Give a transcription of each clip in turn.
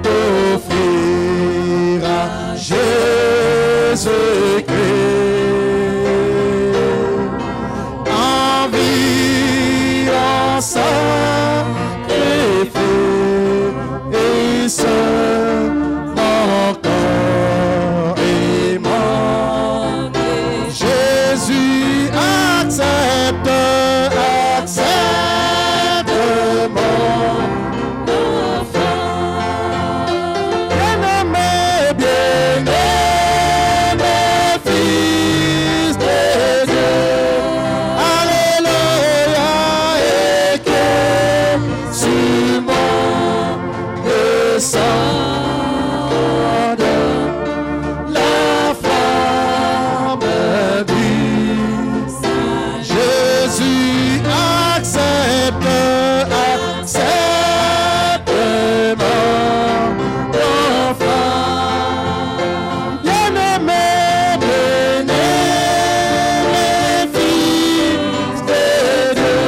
d'offrir à Jésus-Christ en vie, en sacrifice, mon corps et mon âme. Jésus accepte mon offrande. Bien-aimé, bien-aimé, fils de Dieu, alléluia, et que sur mon descende la flamme brûle. Jésus accepte mon offrande. Bien-aimé, bien-aimé, fils de Dieu,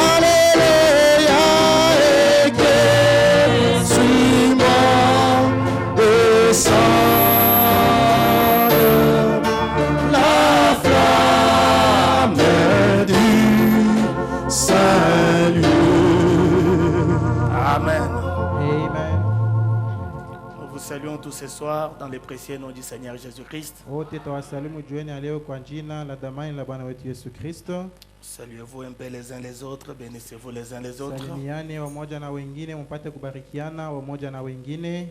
alléluia, et que sur moi descende la flamme du salut. Amen. Amen. Nous vous saluons tous ce soir dans le précieux nom du Seigneur Jésus-Christ. Wote twawasalimu jioni ya leo kwa jina la damani la Bwana wetu Yesu Kristo. Saluez-vous un peu les uns les autres, bénissez-vous les uns les autres. Salimiane wamoja na wengine, mpate kubarikiana wamoja na wengine.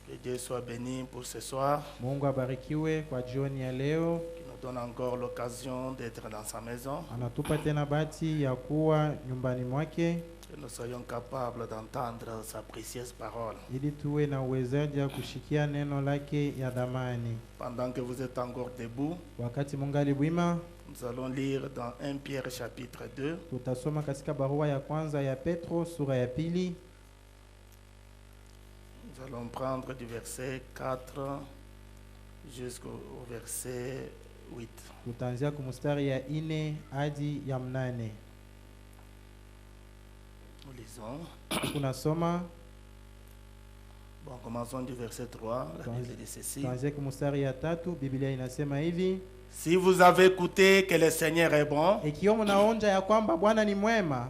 Que Dieu soit béni pour ce soir, Mungu abarikiwe kwa jioni ya leo. qui nous donne encore l'occasion d'être dans sa maison, Anatupa tena bahati ya kuwa nyumbani mwake que nous soyons capables d'entendre sa précieuse parole. ili tuwe na uwezaji wa kushikia neno lake ya damani. Pendant que vous êtes encore debout, Wakati mungali bwima, nous allons lire dans 1 Pierre chapitre 2, tutasoma katika barua ya kwanza ya Petro sura ya pili. nous allons prendre du verset 4 jusqu'au verset 8. Tutaanzia kumustari ya 4 hadi ya 8. Nous lisons. Tunasoma Bon, commençons du verset 3. La Bible dit ceci. tuanzie kumustari ya 3. Biblia inasema hivi: Si vous avez écouté que le Seigneur est bon, ikiwa mnaonja ya kwamba Bwana ni mwema,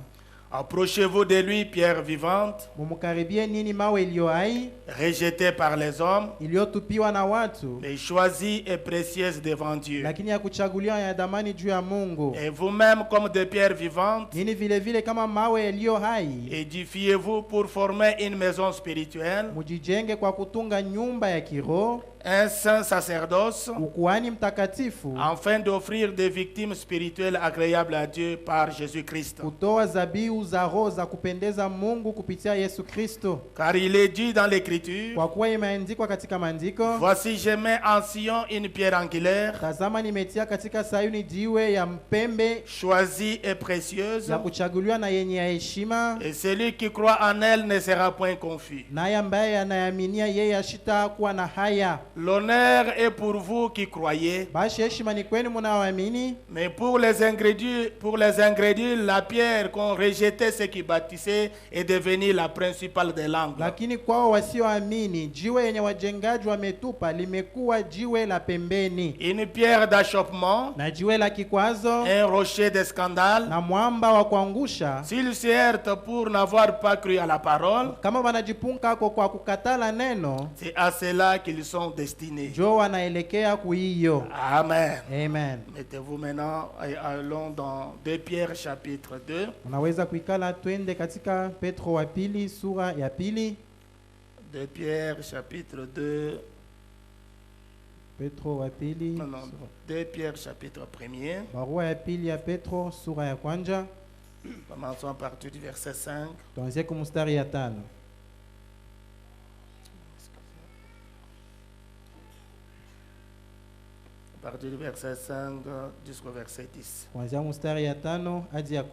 approchez-vous de lui, pierre vivante, mumkaribie nini mawe iliyo hai, rejetée par les hommes, iliyotupiwa na watu, mais choisie et précieuse devant Dieu. lakini ya kuchaguliwa ya damani juu ya Mungu. Et vous-même, comme des pierres vivantes, Nini vile vile kama mawe yaliyo hai, édifiez-vous pour former une maison spirituelle, mujijenge kwa kutunga nyumba ya kiroho, un saint sacerdoce, ukuhani mtakatifu, afin d'offrir des victimes spirituelles agréables à Dieu par Jésus-Christ. kutoa zabihu za roho za kupendeza Mungu kupitia Yesu Kristo. Car il est dit dans l'Écriture, Kwa kuwa imeandikwa katika maandiko, voici je mets en Sion une pierre angulaire, tazama nimetia katika Sayuni jiwe ya mpembe, choisie et précieuse, ya kuchaguliwa na yenye ya heshima, et celui qui croit en elle ne sera point confus. naye ambaye anayeaminia yeye ashitakuwa na haya. L'honneur est pour vous qui croyez, Basi heshima ni kwenu mnaoamini, mais pour les ingrédules, la pierre qu'ont rejeté ceux qui bâtissaient est devenue la principale des langues. lakini kwao wasioamini jiwe yenye wajengaji wametupa limekuwa jiwe la pembeni, Une pierre d'achoppement, na jiwe la kikwazo, un rocher de scandale. na mwamba wa kuangusha. S'ils se heurtent pour n'avoir pas cru à la parole, Kama wanajipunga kwa kukatala neno, c'est à cela qu'ils sont destinés. jo wanaelekea kuiyo. Amen. Amen. Mettez-vous maintenant et allons dans 2 Pierre chapitre 2. Unaweza kuikala, twende katika Petro wa pili sura ya pili. 2 Pierre chapitre 2. Petro wa pili, Non, 2 Pierre chapitre 1er. barua ya pili ya Petro sura ya kwanza. Commençons à partir du verset 5. Tuanzie kumustari ya 5. À partir du verset 5 jusqu'au verset 10. Kuanzia mustari ya 5 hadi ya 10.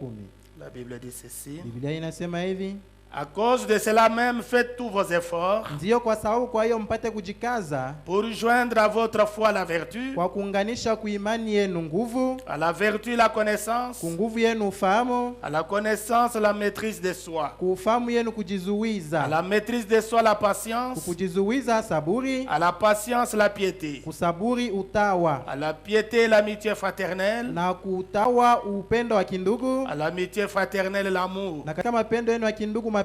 La Bible dit ceci. Biblia inasema hivi: À cause de cela même, faites tous vos efforts Ndiyo kwa sababu kwa hiyo mpate kujikaza pour joindre à votre foi la vertu, kwa kuunganisha kuimani yenu nguvu, à la vertu la connaissance, kunguvu yenu ufahamu, à la connaissance la maîtrise de soi, kuufahamu yenu à kujizuiza, la maîtrise de soi la patience, kujizuiza saburi, à la patience la piété, kusaburi utawa, à la piété l'amitié fraternelle, na kutawa upendo wa kindugu, à l'amitié fraternelle l'amour. na katika mapendo yenu ya kindugu mapendo.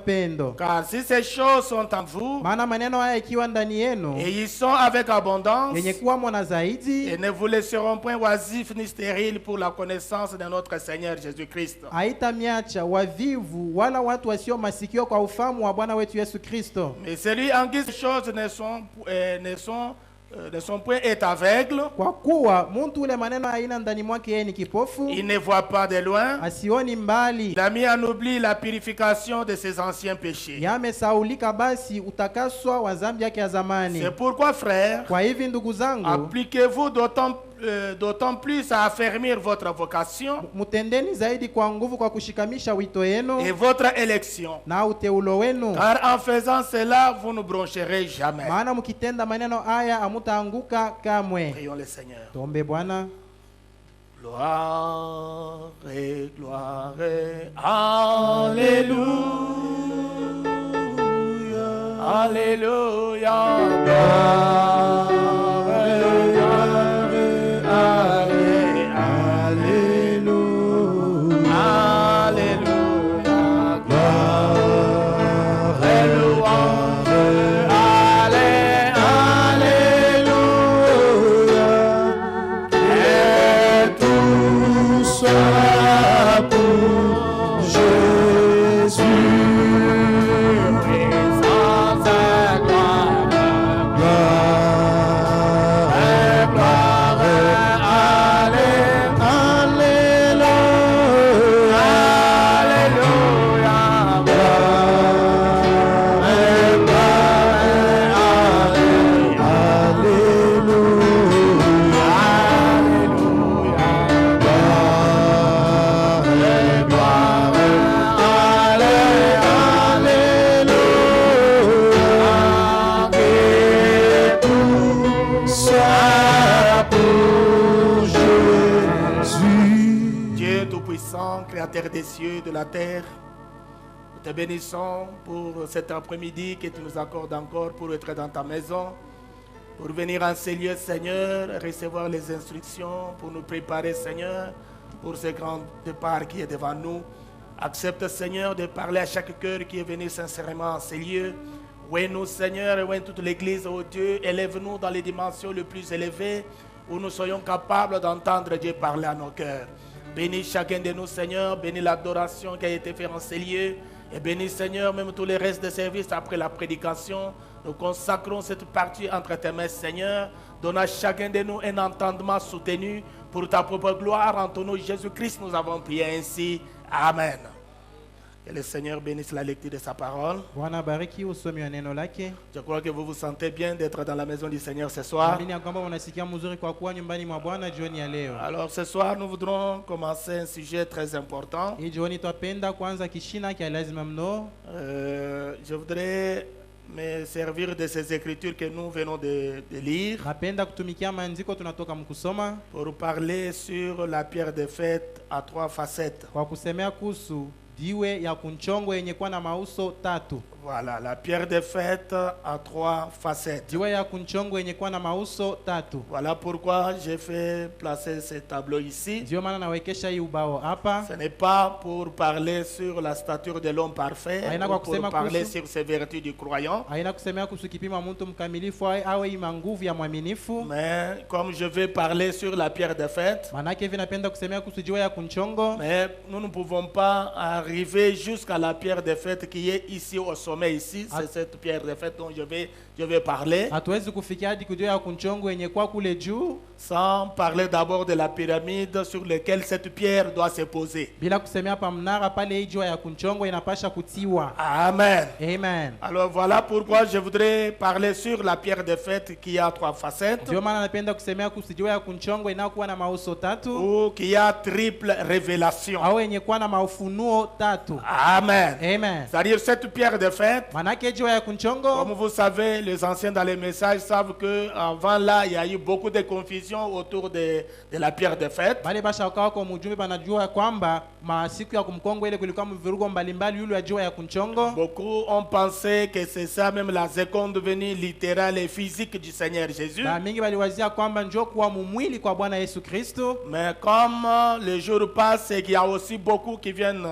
Car si ces choses sont en vous Maana maneno haya ikiwa ndani yenu et ils sont avec abondance, yenye kuwa mwana zaidi, et ne vous laisseront point oisifs ni stériles pour la connaissance de notre Seigneur Jésus-Christ. haitamiacha wavivu wala watu wasio masikio kwa ufahamu wa Bwana wetu Yesu Kristo. Mais celui en qui ces choses ne sont point est aveugle, Kwa kuwa mtu ule maneno haina ndani mwake, yeye ni kipofu, il ne voit pas de loin, asioni mbali, il a mis en oubli la purification de ses anciens péchés. yamesaulika basi utakaswa wa dhambi yake ya zamani. C'est pourquoi, frères, Kwa hivi ndugu zangu, appliquez-vous d'autant plus à affermir votre vocation mutendeni zaidi kwa nguvu kwa kushikamisha wito et yenu votre élection. na uteulo wenu, Car en faisant cela, vous ne broncherez jamais. maana mkitenda maneno haya hamutaanguka kamwe. Prions le Seigneur. Tuombe Bwana. Gloire et gloire et Alléluia. Alléluia. Gloire et gloire et Alléluia. Alléluia. Gloire et louange. Alléluia. Et tout soit pour Jésus. Présence et gloire, gloire et gloire et Alléluia. Alléluia. Gloire et gloire et Alléluia. Alléluia. Gloire et gloire et Alléluia. Que tout soit pour Jésus. Dieu Tout-Puissant, Créateur des cieux, de la terre, nous te bénissons pour cet après-midi que tu nous accordes encore pour être dans ta maison, pour venir en ces lieux, Seigneur, recevoir les instructions, pour nous préparer, Seigneur, pour ce grand départ qui est devant nous. Accepte, Seigneur, de parler à chaque cœur qui est venu sincèrement en ces lieux. Oui, nous, Seigneur, et oui, toute l'Église, oh Dieu, élève-nous dans les dimensions les plus élevées, où nous soyons capables d'entendre Dieu parler à nos cœurs. Bénis chacun de nous, Seigneur, bénis l'adoration qui a été faite en ces lieux, et bénis, Seigneur, même tous les restes de service après la prédication. Nous consacrons cette partie entre tes mains, Seigneur. Donne à chacun de nous un entendement soutenu pour ta propre gloire. En ton nom, Jésus-Christ, nous avons prié ainsi. Amen. Que le Seigneur bénisse la lecture de sa parole. Bwana bariki usomi wa neno lake. Je crois que vous vous sentez bien d'être dans la maison du Seigneur ce soir. Naamini ya kwamba unasikia mzuri kwa kuwa nyumbani mwa Bwana jioni ya leo. Alors ce soir, nous voudrons commencer un sujet très important. Hii jioni twapenda kwanza kishina kia lazima mno. Je voudrais me servir de ces écritures que nous venons de lire Napenda kutumikia maandiko tunatoka mkusoma pour parler sur la pierre de fête à 3 facettes. kwa kusemea kuhusu diwe ya kunchongo yenye kuwa na mauso tatu. Voilà, la pierre de fête à 3 facettes. Diwe ya kunchongo yenye kuwa na mauso tatu. Voilà pourquoi j'ai fait placer ce tableau ici. Ndio maana nawekesha hii ubao hapa. Ce n'est pas pour parler sur la stature de l'homme parfait, Haina ou kwa pour kusema parler kuhusu- sur ses vertus du croyant. Haina kusemea kuhusu kipima mtu mkamilifu awe ima nguvu ya mwaminifu. Mais comme je vais parler sur la pierre de fête, Manake hivi napenda kusemea kuhusu diwe ya kunchongo. mais nous ne pouvons pas arriver jusqu'à la pierre de fête qui est ici au sol. sommet ici. C'est cette pierre de fête dont je vais parler. Hatuwezi kufikia hadi kujua ya kunchongo yenye kwa kule juu Sans parler d'abord de la pyramide sur laquelle cette pierre doit se poser. bila kusemea pa mnara pale hii jua ya kunchongo inapasha kutiwa. Amen. Amen. Alors voilà pourquoi je voudrais parler sur la pierre de fête qui a 3 facettes. Ndio maana napenda kusemea kuhusu jua ya kunchongo inayokuwa na mauso tatu Ou qui a triple révélation. au yenye kuwa na maufunuo tatu. Amen. Amen. C'est-à-dire cette pierre de fête, Manake jua ya kunchongo, comme vous savez, les anciens dans les messages savent que avant là, il y a eu beaucoup de confusion autour de la pierre de fête. bale basha wakawa kwa mjumbe banajua kwamba masiku ya kumkongo ile kulikuwa mvirugo mbalimbali yule ya jua ya kunchongo. Beaucoup ont pensé que c'est ça même la seconde venue littérale et physique du Seigneur Jésus. Na mingi baliwazia kwamba njoo kuwa mumwili kwa Bwana Yesu Kristo. Mais comme les jours passent et qu'il y a aussi beaucoup qui viennent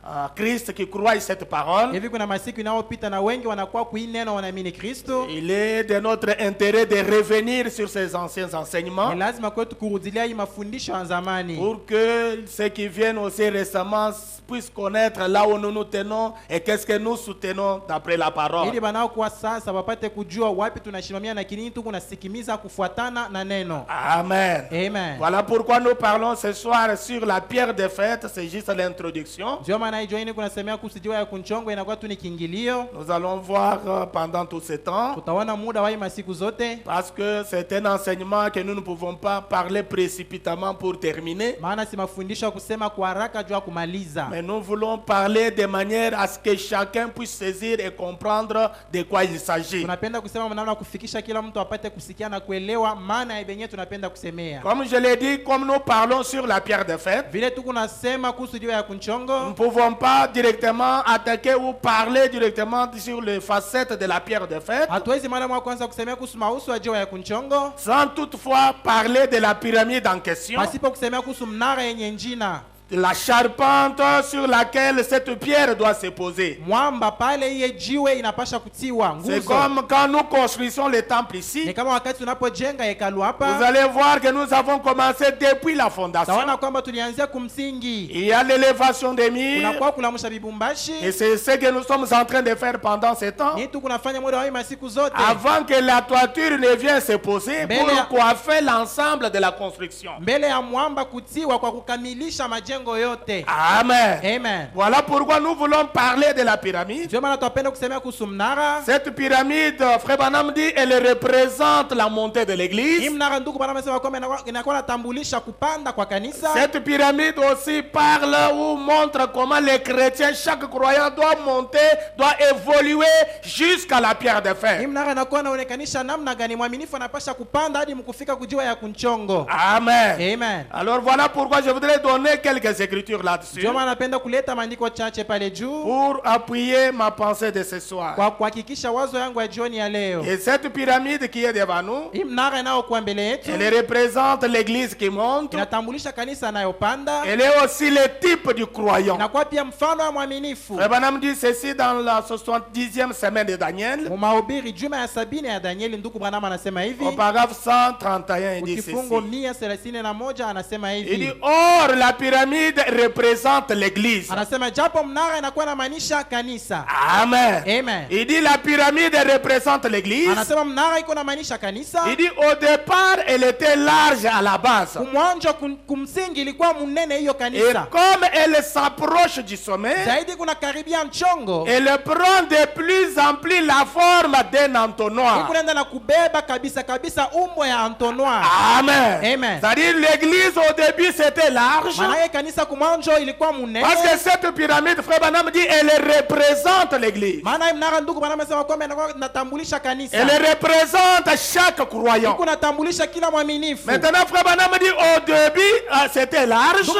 à Christ, qui croient cette parole, Hivi kuna masiku inayopita na wengi wanakuwa kui neno wanaamini Kristo. il est de notre intérêt de revenir sur ces anciens enseignements Ni lazima kwetu kurudilia hii mafundisho ya zamani pour que ceux qui viennent aussi récemment puissent connaître là où nous nous tenons et qu'est-ce que nous soutenons d'après la parole. ili wanaokuwa sasa wapate kujua wapi tunashimamia na kinini tuko nasikimiza kufuatana na neno. Amen. Amen. Voilà pourquoi nous parlons ce soir sur la pierre de fête, c'est juste l'introduction. Ndio maana hii joini kunasemea kuhusu jua ya kunchongo inakuwa tu ni kiingilio. Nous allons voir pendant tout ce temps, Tutaona muda wa hii masiku zote parce que c'est un enseignement que nous ne pouvons pas parler précipitamment pour terminer, maana si mafundisho ya kusema kwa haraka jua kumaliza. mais nous voulons parler de manière à ce que chacun puisse saisir et comprendre de quoi il s'agit. Tunapenda kusema namna kufikisha kila mtu apate kusikia na kuelewa maana ya benye tunapenda kusemea. Comme je l'ai dit, comme nous parlons sur la pierre de fête, Vile tu kunasema kuhusu jua ya nous ne kunchongo, pouvons pas directement attaquer ou parler directement sur les facettes de la pierre de fête, hatuwezi mara moja kwanza kusemea kuhusu mauso ya jua ya kunchongo sans toutefois parler de la pyramide en question, pasipo kusemea kuhusu mnara yenye njina, de la charpente sur laquelle cette pierre doit se poser. mwamba pale iye jiwe inapasha kutiwa C'est nguzo. comme quand nous construisons le temple ici, Ni kama wakati tunapojenga hekalu vous hapa, allez voir que nous avons commencé depuis la fondation. taona kwamba tulianzia kumsingi, Il y a l'élévation des murs, kunakuwa kulamusha et bibumbashi. c'est ce que nous sommes en train de faire pendant ce temps, Ni tu kunafanya muda wa hii masiku zote avant que la toiture ne vienne se poser Mbele ya- pour coiffer l'ensemble de la construction. mbele ya mwamba kutiwa kwa kukamilisha majengo yote. Amen. Amen. Voilà pourquoi nous voulons parler de la pyramide. Ndio maana tunapenda kusemea kuhusu mnara. Cette pyramide, Frère Branham dit, elle représente la montée de Hii l'église. mnara ndugu bana amesema kwamba inakuwa natambulisha kupanda kwa kanisa. Cette pyramide aussi parle ou montre comment les chrétiens, chaque croyant doit monter, doit évoluer jusqu'à la pierre de Hii fer. mnara inakuwa inaonekanisha namna gani mwaminifu anapasha kupanda hadi mkufika kujua ya kunchongo. Amen. Amen. Alors voilà pourquoi je voudrais donner quelques écritures là-dessus Ndio maana napenda kuleta maandiko chache pale juu pour appuyer ma pensée de ce soir. kwa kuhakikisha wazo yangu ya jioni ya leo. Et cette pyramide qui est devant nous, Hii mnara inayokuwa mbele yetu elle représente l'église qui monte. inatambulisha kanisa anayopanda, Elle est aussi le type du croyant. inakuwa pia mfano wa mwaminifu. Frère Branham dit ceci dans la 70e semaine de Daniel, Mu mahubiri juma ya 70 ya Danieli, ndugu Branham anasema hivi, au paragraphe 131, il dit kifungo ceci. 131 anasema Il dit, hivi, or la pyramide représente l'église. anasema japo mnara inakuwa inamaanisha kanisa. Amen. Amen. Il dit la pyramide représente l'église. Anasema mnara iko inamaanisha kanisa. Il dit au départ elle était large à la base. Kumwanzo kumsingi ilikuwa munene hiyo Et kanisa. comme elle s'approche du sommet, Zaidi kuna karibia mchongo, elle prend de plus en plus la forme d'un entonnoir. ikunaenda na kubeba kabisa kabisa umbo ya entonnoir. Amen. Amen. C'est-à-dire l'église au début c'était large. Maana yake kanisa kumwanzo ilikuwa munene. Parce que cette pyramide, Frère Branham dit, elle représente l'église. Maana hii mnara ndugu bana amesema kwamba inakuwa inatambulisha kanisa. Elle représente chaque croyant. Iko inatambulisha kila mwaminifu. Maintenant, Frère Branham dit, au début, c'était large,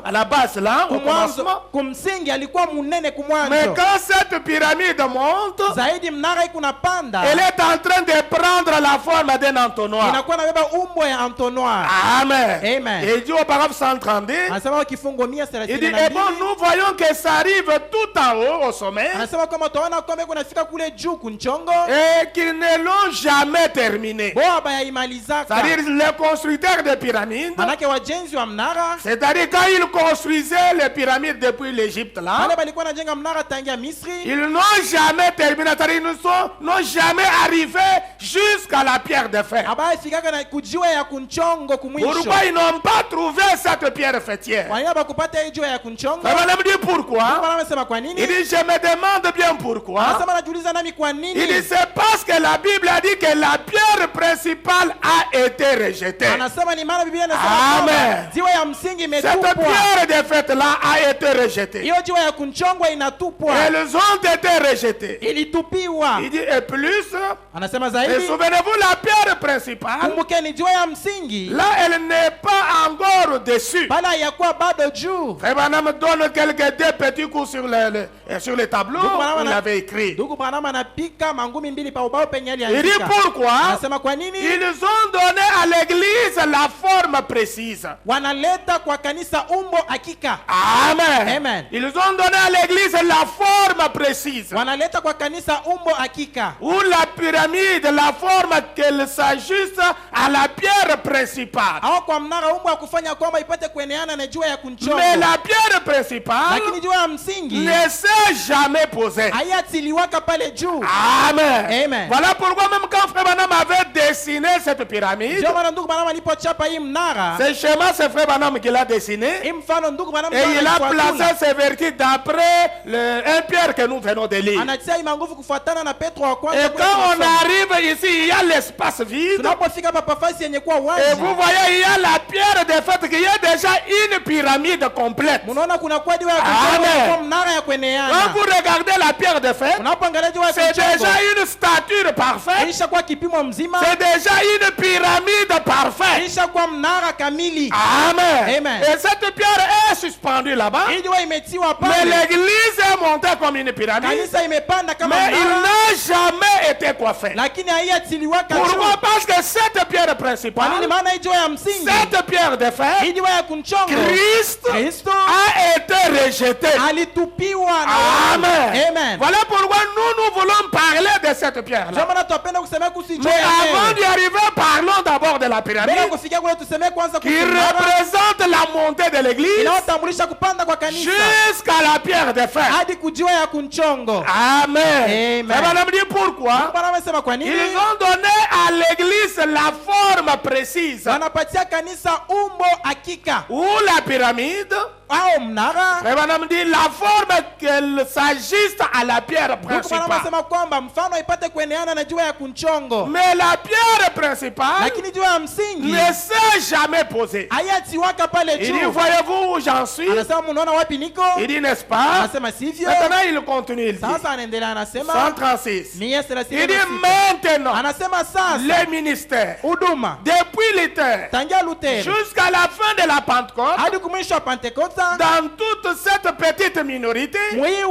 à la base là, au Kumwanzo commencement. kumsingi alikuwa munene Mais kumwanzo. quand cette pyramide monte, Zaidi mnara iko napanda. elle est en train de prendre la forme d'un entonnoir. Inakuwa inabeba umbo ya entonnoir. Amen. Amen. Et il dit au paragraphe 132, Anasema Anasema kifungo Il dit, et bon, 132. nous voyons que ça arrive tout en haut, au sommet, Anasema kama utaona kwamba kunafika kule juu kunchongo. et qu'ils ne l'ont jamais terminé. Boa bayaimalizaka. C'est-à-dire les constructeurs de pyramides, Manake wajenzi wa mnara. c'est-à-dire quand ils construisaient les pyramides depuis l'Égypte là, Wale balikuwa najenga mnara tangia Misri. ils n'ont jamais terminé, c'est-à-dire ils n'ont jamais arrivé jusqu'à la pierre de fer. Abaya fikaka na kujiwa ya kunchongo kumwisho. Pourquoi ils n'ont pas trouvé cette pierre fêtière? Kwa nini bakupata hii jiwa ya kunchongo? Ça va me dire pourquoi? Anasema kwa nini? Il dit, je me demande bien pourquoi. Anasema najiuliza nami kwa nini? Il dit, c'est parce que la Bible a dit que la pierre principale a été rejetée. Anasema ni maana Biblia inasema Amen. kwamba jiwe ya msingi Cette imetupwa. pierre de fête-là a été rejetée. Hiyo jiwe ya kunchongwa inatupwa. Elles ont été rejetées. Ilitupiwa. Il dit, et plus, Anasema et zaidi, souvenez-vous, la pierre principale, kumbukeni jiwe ya msingi là, elle n'est pas encore dessus. bala yakuwa bado juu. Frère Branham donne deux petits coups sur les tableaux où il avait écrit. Ndugu Branham anapika mangumi mbili pa ubao penye Il dit aliandika. pourquoi? Anasema kwa nini? Ils ont donné à l'église la forme précise. Wanaleta kwa kanisa umbo hakika. Amen. Amen. Ils ont donné à l'église la forme précise. Wanaleta kwa kanisa umbo hakika. Où la pyramide, la forme qu'elle s'ajuste à la pierre principale. Au kwa mnara umbo ya kufanya kwamba ipate kueneana na jiwe ya kunchongo. Mais la pierre principale Lakini jiwe ya msingi ne s'est jamais posée. hayatiliwaka pale juu. Amen. Amen. Voilà pourquoi même quand Frère Branham avait dessiné cette pyramide, Ndio maana ndugu Branham alipochapa hii mnara, ce schéma, c'est Frère Branham qui l'a dessiné. hii mfano ndugu Branham Et il a alifuatula. placé ses vertus d'après le 1 Pierre que nous venons de lire. Anatia hii manguvu kufuatana na Petro wa kwanza. Et kule quand on tunasoma. arrive ici, il y a l'espace vide. Tunapofika hapa pafasi yenye kuwa Et wazi, vous voyez, il y a la pierre de fête qui est déjà une pyramide complète. unaona kuna kwa jiwe ya Amen. kunchongo kwa mnara ya Quand kueneana. vous regardez la pierre de fête, Unapoangalia jiwe ya c'est kunchongo, déjà une stature parfaite. ilisha kwa kipimo mzima, C'est déjà une pyramide parfaite. ilisha kwa mnara kamili. Amen. Amen. Et cette pierre est suspendue là-bas. Hii jiwe imetiwa Mais pale. l'église est montée comme une pyramide. Kanisa imepanda kama Mais il mnara, n'a jamais été coiffé. lakini haiyatiliwaka Pourquoi? juu. Parce que cette pierre Kwa principale, nini? Maana hii jiwe ya msingi, cette pierre de fer, hii jiwe ya kunchongo, Christ Kristo a été rejeté. alitupiwa na Amen. Amen. Voilà pourquoi nous voulons parler de cette pierre-là. Ndio maana tunapenda kusema kuhusu jiwe Mais ya avant mbele. d'y arriver, parlons d'abord de la Bila pyramide kufikia kule tuseme kwanza qui kuhusu mnara représente la montée de l'église inayotambulisha kupanda kwa kanisa jusqu'à la pierre de fer. hadi kujiwe ya kunchongo. Amen. Amen. Ça va nous dire pourquoi? Bwana amesema kwa nini? Ils ont donné à l'église la forme précise Wanapatia kanisa umbo hakika où la pyramide, au mnara. Branham dit la forme qu'elle s'ajuste à la pierre Bwana principale. amesema kwamba mfano ipate kueneana na jiwe ya kunchongo, Mais la pierre principale lakini jiwe ya msingi ne s'est jamais posée. hayatiwaka pale Il dit, juu. voyez-vous où j'en suis? Anasema munaona wapi niko? Il dit, n'est-ce pas? Anasema sivyo. Maintenant, il continue, il dit, Sasa anaendelea anasema 136. 136. Il dit, maintenant, Anasema sasa les ministères, huduma depuis Luther tangia Lutero jusqu'à la fin de la Pentecôte, hadi kumwisho wa Pentekosta, dans toute cette petite minorité, mwii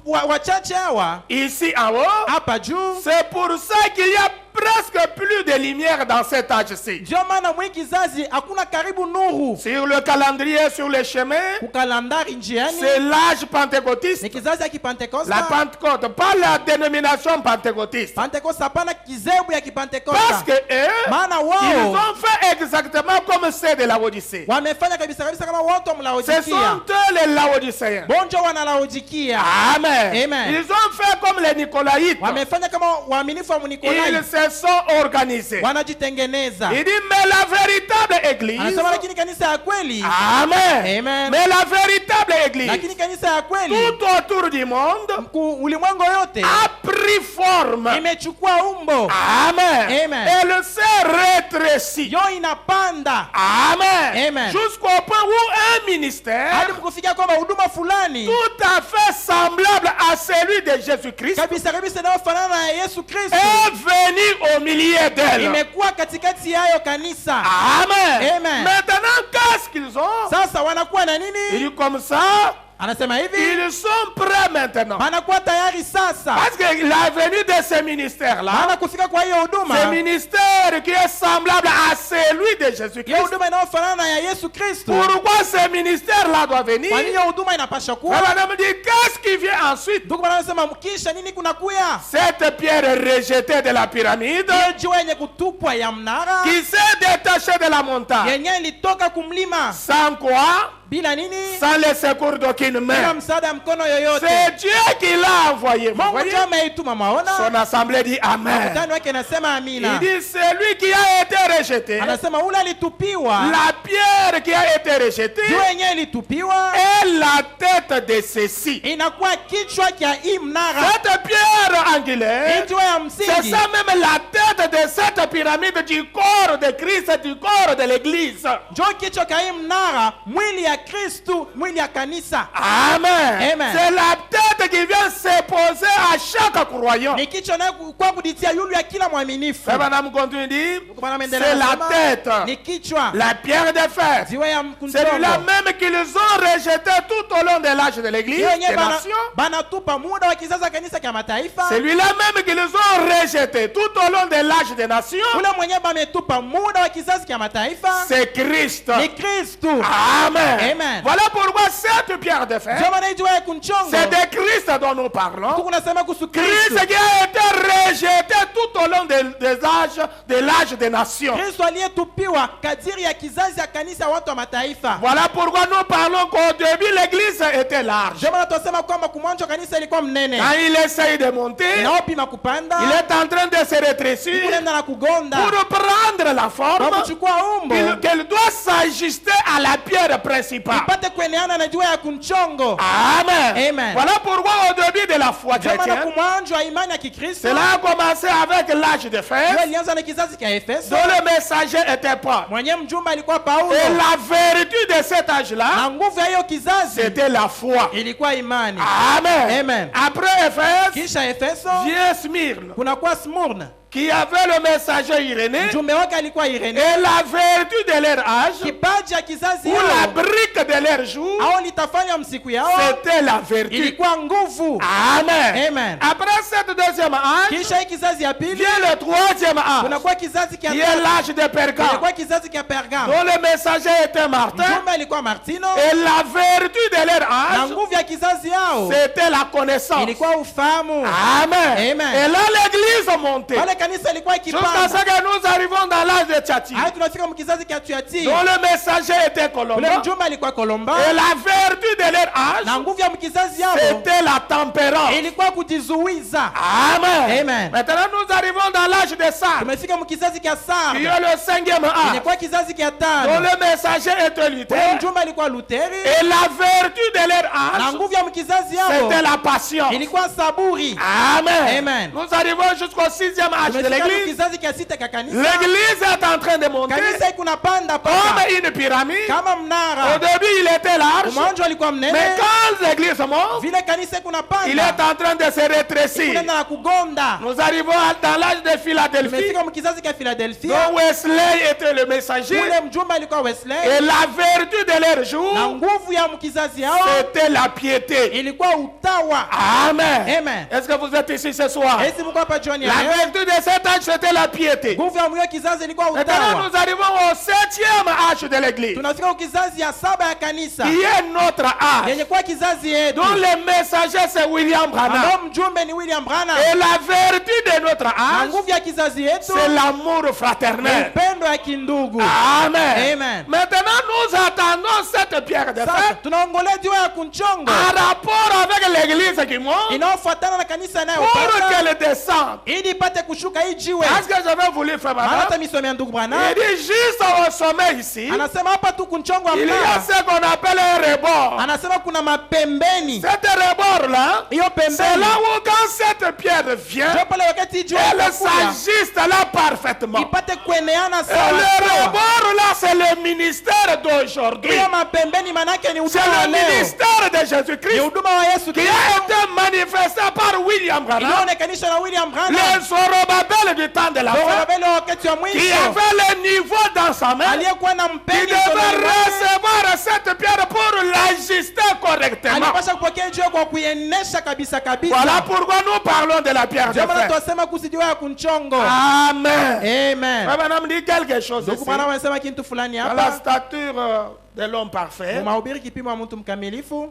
wachache hawa ici en haut, hapa juu, c'est pour ça qu'il y a presque plus de lumière dans cet âge-ci. ndio maana mwii kizazi hakuna karibu nuru. Sur le calendrier, sur les chemins, Kukalandari njiani c'est l'âge pentecôtiste. ni kizazi ya La Kipentekosta. Pentecôte, pas la dénomination pentecôtiste. Pentekosta hapana kizebu ya Parce Kipentekosta, que eux, maana ils wao ont fait exactement comme ceux de la Odyssée. wamefanya kabisa kabisa kama watu wa Ce Laodikia. sont eux les Laodicéens. Bonjo wana Laodikia Amen. Amen. Ils ont fait comme les Nicolaïtes. wamefanya kama waaminifu wa Nikolai, Ils se sont organisés. wanajitengeneza. Il dit, mais la véritable église, Anasema lakini kanisa ya kweli, Amen. Amen. Mais la véritable église, lakini kanisa ya kweli tout autour du monde, ulimwengu yote a pris forme. imechukua umbo. Amen. Amen. Elle s'est rétrécie. Yo inapanda Amen. Amen. Jusqu'au point où un ministère hadi kufikia kwamba huduma fulani tout à fait semblable à celui de Jésus-Christ kabisa kabisa inayofanana na Yesu Kristo est venu au milieu d'elle. imekuwa katikati yayo kanisa. Amen. Amen. Maintenant, qu'est-ce qu'ils ont? Sasa wanakuwa na Il nini? dit comme ça, Anasema hivi, ils sont prêts maintenant. wanakuwa tayari sasa. Parce que la venue de ce ministère-là, Maana kufika kwa hiyo huduma, ce ministère qui est semblable à celui de hiyo Jésus-Christ. huduma inayofanana na ya Yesu Kristo. Pourquoi ce ministère-là doit venir? Kwa nini hiyo huduma inapasha kuwa? La madame dit, qu'est-ce qui vient ensuite? Ndugu bwana anasema kisha nini kunakuya? Cette pierre rejetée de la pyramide, Hiyo jiwe yenye kutupwa ya mnara, qui s'est détachée de la montagne, yenye ilitoka kumlima, sans quoi? bila nini? Sans le secours d'aucune Bila main. msaada ya mkono yoyote. C'est Dieu qui l'a envoyé. Vous Mungu voyez? ndiye ameituma, maona? Son assemblée dit Amen. Mkutano wake anasema amina. Il dit, celui qui a été rejeté, Anasema ule alitupiwa, la pierre qui a été rejetée, jiwe yenye ilitupiwa est la tête de ceci. inakuwa kichwa cha hii mnara. Cette pierre Hii angulaire, jiwe ya c'est msingi ça même la tête de cette pyramide du corps de Christ, du corps de l'Église. njo kichwa cha hii mnara, mwili ya Kristu, mwili ya kanisa. Amen. Amen. C'est la tête qui vient se poser à chaque croyant. Ni kichwa na kwa kuditia yulu ya kila mwaminifu. Et madame continue dit, Bwana amendelea c'est la kusema, tête, ni kichwa, la pierre de fer. jiwe ya Celui-là mkuntongo. même qu'ils ont rejeté tout au long de l'âge de l'Église, Hiyo yenye des nations. banatupa muda wa kizazi kanisa cha mataifa. Celui-là même qu'ils ont rejeté tout au long de l'âge des nations, Ule mwenye bametupa muda wa kizazi cha mataifa c'est Christ. ni Kristu. Amen. Amen. Voilà pourquoi cette pierre de fer, Ndio maana hii jiwe ya kunchongo, c'est de Christ dont nous parlons. tunasema kuhusu Christ Kristu. qui a été rejeté tout au long de l'âge des nations. Kristu aliyetupiwa kadiri ya kizazi ya kanisa watu wa mataifa. Voilà pourquoi nous parlons qu'au début l'église était large. Ndio maana tunasema kwamba kumwanzo kanisa ilikuwa mnene. Quand il essaye de monter, Inaopima kupanda, il est en train de se rétrécir kuenda na kugonda, pour prendre la kwa forme kuchukua umbo, qu'elle doit s'ajuster à la pierre principale. ipate kueleana na jiwe ya kunchongo. Amen. Amen. Voilà pourquoi au début de la foi Ndio maana chrétienne, kumwanzo wa imani ya Kikristo, cela a commencé avec l'âge de hiyo fer, ilianza na kizazi cha Efeso. dont le messager était Paul. Mwenye mjumbe alikuwa Paulo, Et la vertu de cet âge-là, na nguvu ya hiyo kizazi c'était la foi. ilikuwa imani. Amen. Amen. Après Éphèse, Kisha Efeso vient Smyrne, kunakuwa Smurna, qui avait le messager Irénée, mjumbe wake alikuwa Irene. et la vertu de leur âge, Kipaji ya kizazi ou la yao brique de leur jour, au litafanya msiku yao c'était la vertu. ilikuwa nguvu. Amen. Amen. Après cette deuxième âge, Kisha hii kizazi ya pili vient le troisième âge, kunakuwa kizazi kia qui est tatu, l'âge de Pergame, ilikuwa kizazi kia Pergamo, dont le messager était Martin, mjumbe alikuwa Martino, et la vertu de leur na âge, nguvu ya kizazi yao c'était la connaissance. ilikuwa ufahamu. Amen. Amen. Et là, l'église montait. Pale kanisa ilikuwa Jusqu'à ce ikipanda que nous arrivons dans l'âge de Thyatire, hadi tunafika mkizazi kia Tuatira, dont le messager était ule Colomba, mjumbe alikuwa Kolomba, et la vertu de leur na âge, nguvu ya mkizazi yao c'était la tempérance. ilikuwa kujizuiza. Amen. Amen. Maintenant, nous arrivons dans l'âge de Sardes, Tumefika mkizazi kia qui Sarde, est le cinquième âge, ilikuwa kizazi kia dont tano, le messager était ule Luther, mjumbe alikuwa Luteri, et la vertu de leur na âge, nguvu ya mkizazi yao c'était la patience. ilikuwa saburi. Amen. Amen. Nous arrivons jusqu'au sixième âge de Tumefika l'église. mkizazi kia sita kia kanisa, L'église est en train de monter kanisa ikuna panda comme paka une pyramide. kama Au mnara. début, il était large, Mwanzo alikuwa mais mnene, quand l'église monte, vile kanisa ikuna il panda est en train de se rétrécir. kunaenda na kugonda. Nous arrivons dans l'âge de Philadelphie, Tumefika mkizazi kia Philadelphia, dont Wesley était le messager, ule mjumbe alikuwa Wesley, et la vertu de leur na jour, nguvu ya mkizazi yao c'était la piété. ilikuwa utawa. Amen. Amen. Est-ce que vous êtes ici ce soir? Esi mko hapa jioni ya La leo, vertu de cet âge, c'était la piété. nguvu ya mwiyo kizazi ilikuwa Maintenant, utawa. nous arrivons au septième âge de l'église, Tunafika kizazi ya saba ya kanisa qui est notre âge, yenye kuwa kizazi yetu, dont le messager c'est William Branham. ambao mjumbe ni William Branham, Et la vertu de notre na âge, nguvu ya kizazi yetu c'est l'amour ni fraternel. upendo ya kindugu. Amen. Amen. Maintenant, nous attendons cette pierre de Sasa fer tunaongolea jiwe ya kunchongo en rapport avec l'église qui monte inayofuatana na kanisa pour inayopanda qu'elle descende. ili ipate kushuka hii jiwe. Est-ce que j'avais voulu faire Maana hata madame? misomea ndugu Branham Il dit juste au sommet ici, anasema hapa tu kunchongo il y a mnara, ce qu'on appelle un rebord. anasema kuna mapembeni. Cet rebord-là, Hiyo c'est pembeni là où quand cette pierre vient, ndio pale wakati hii jiwe elle inakuja s'ajuste là parfaitement. ipate kueneana Et sawa le sawa. rebord-là, c'est le ministère d'aujourd'hui. Hiyo mapembeni manake ni C'est huduma wa le leo, ministère de ni Jésus-Christ huduma wa Yesu qui Kristo a été manifesté par William Branham, iliyoonekanisha na William Branham, le Zorobabel du temps de la fin, Zorobabeli wa wakati wa qui mwisho, avait le niveau dans sa main, aliyekuwa na qui mpeni devait mkononi mwake, recevoir cette pierre pour l'ajuster correctement. alipasha kupokea jiwe kwa kuienesha kabisa kabisa. Voilà pourquoi nous parlons de la pierre de Ndio maana fer. tunasema kuhusu jiwe ya kunchongo. Amen. Amen. Frère Branham dit quelque chose Ndugu ici. Branham anasema kitu fulani Dans la hapa. stature de l'homme parfait, Mahubiri kipimo ya mtu mkamilifu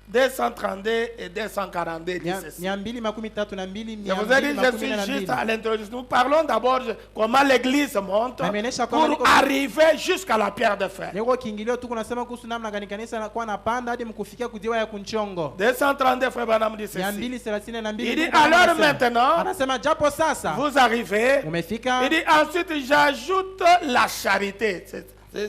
232 et 242 dit ceci. 232 Je vous ai dit, je suis juste à l'introduction. Nous parlons d'abord de comment l'église monte pour arriver jusqu'à la pierre de fer. Niko kiingilio tu kunasema kuhusu namna gani kanisa linakuwa napanda hadi mkufikia kujiwa ya kunchongo. 232 frère Branham dit ceci. 232. Il dit alors maintenant, anasema japo sasa vous arrivez. umefika. Il dit ensuite j'ajoute la charité.